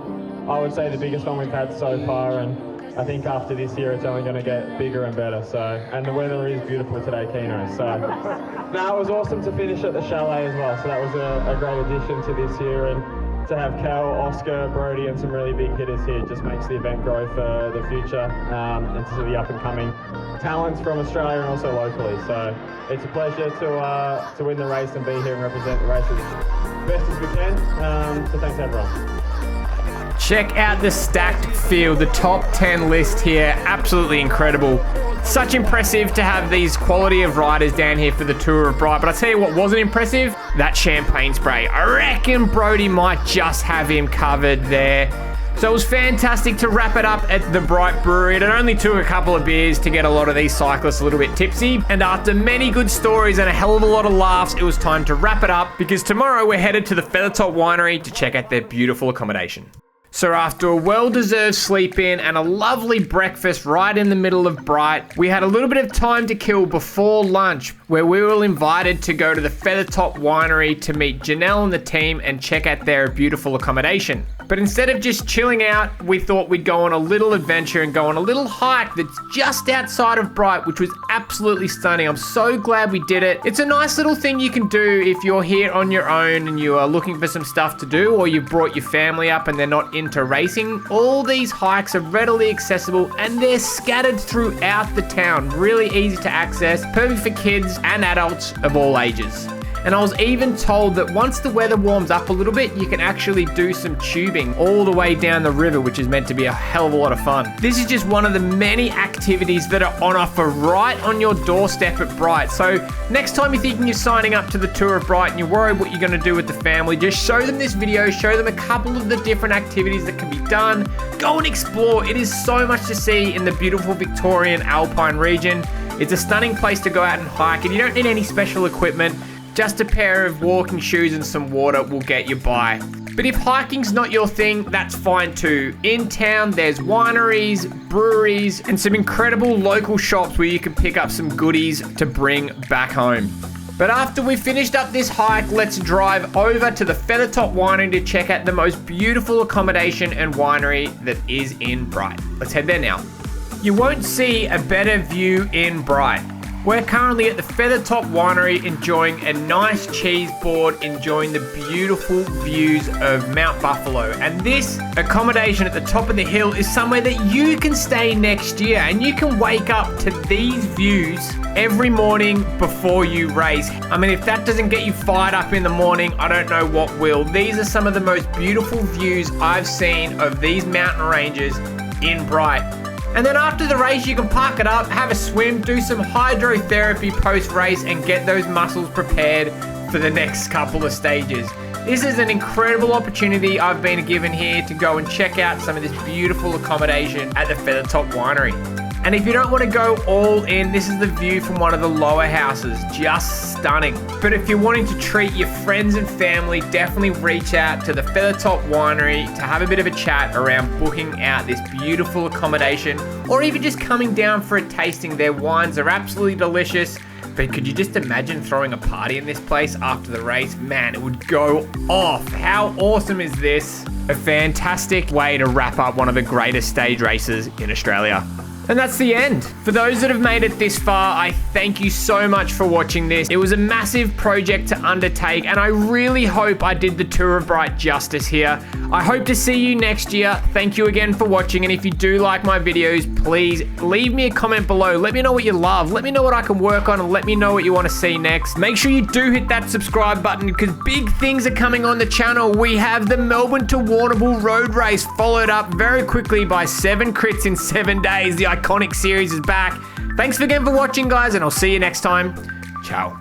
I would say, the biggest one we've had so far. And I think after this year it's only going to get bigger and better. So, and the weather is beautiful today, Keno. So, now it was awesome to finish at the Chalet as well. So that was a great addition to this year, and to have Cal, Oscar, Brodie, and some really big hitters here just makes the event grow for the future, and to see the up and coming talents from Australia and also locally. So it's a pleasure to win the race and be here and represent the race as best as we can. So thanks everyone. Check out the stacked field, the top 10 list here, absolutely incredible. Such impressive to have these quality of riders down here for the Tour of Bright. But I tell you what wasn't impressive, that champagne spray. I reckon Brodie might just have him covered there. So it was fantastic to wrap it up at the Bright Brewery. It only took a couple of beers to get a lot of these cyclists a little bit tipsy. And after many good stories and a hell of a lot of laughs, it was time to wrap it up, because tomorrow we're headed to the Feathertop Winery to check out their beautiful accommodation. So after a well-deserved sleep in and a lovely breakfast right in the middle of Bright, we had a little bit of time to kill before lunch, where we were invited to go to the Feathertop Winery to meet Janelle and the team and check out their beautiful accommodation. But instead of just chilling out, we thought we'd go on a little adventure and go on a little hike that's just outside of Bright, which was absolutely stunning. I'm so glad we did it. It's a nice little thing you can do if you're here on your own and you are looking for some stuff to do, or you brought your family up and they're not into racing. All these hikes are readily accessible and they're scattered throughout the town. Really easy to access, perfect for kids and adults of all ages. And I was even told that once the weather warms up a little bit, you can actually do some tubing all the way down the river, which is meant to be a hell of a lot of fun. This is just one of the many activities that are on offer right on your doorstep at Bright. So next time you're thinking you're signing up to the Tour of Bright and you're worried what you're going to do with the family, just show them this video, show them a couple of the different activities that can be done. Go and explore. It is so much to see in the beautiful Victorian Alpine region. It's a stunning place to go out and hike, and you don't need any special equipment. Just a pair of walking shoes and some water will get you by. But if hiking's not your thing, that's fine too. In town, there's wineries, breweries, and some incredible local shops where you can pick up some goodies to bring back home. But after we've finished up this hike, let's drive over to the Feathertop Winery to check out the most beautiful accommodation and winery that is in Bright. Let's head there now. You won't see a better view in Bright. We're currently at the Feathertop Winery enjoying a nice cheese board, enjoying the beautiful views of Mount Buffalo. And this accommodation at the top of the hill is somewhere that you can stay next year, and you can wake up to these views every morning before you race. I mean, if that doesn't get you fired up in the morning, I don't know what will. These are some of the most beautiful views I've seen of these mountain ranges in Bright. And then after the race, you can park it up, have a swim, do some hydrotherapy post-race, and get those muscles prepared for the next couple of stages. This is an incredible opportunity I've been given here to go and check out some of this beautiful accommodation at the Feathertop Winery. And if you don't want to go all in, this is the view from one of the lower houses. Just stunning. But if you're wanting to treat your friends and family, definitely reach out to the Feathertop Winery to have a bit of a chat around booking out this beautiful accommodation, or even just coming down for a tasting. Their wines are absolutely delicious. But could you just imagine throwing a party in this place after the race? Man, it would go off. How awesome is this? A fantastic way to wrap up one of the greatest stage races in Australia. And that's the end. For those that have made it this far, I thank you so much for watching this. It was a massive project to undertake, and I really hope I did the Tour of Bright justice here. I hope to see you next year. Thank you again for watching, and if you do like my videos, please leave me a comment below. Let me know what you love. Let me know what I can work on, and let me know what you want to see next. Make sure you do hit that subscribe button, because big things are coming on the channel. We have the Melbourne to Warrnambool road race, followed up very quickly by 7 crits in 7 days. The iconic series is back. Thanks again for watching, guys, and I'll see you next time. Ciao.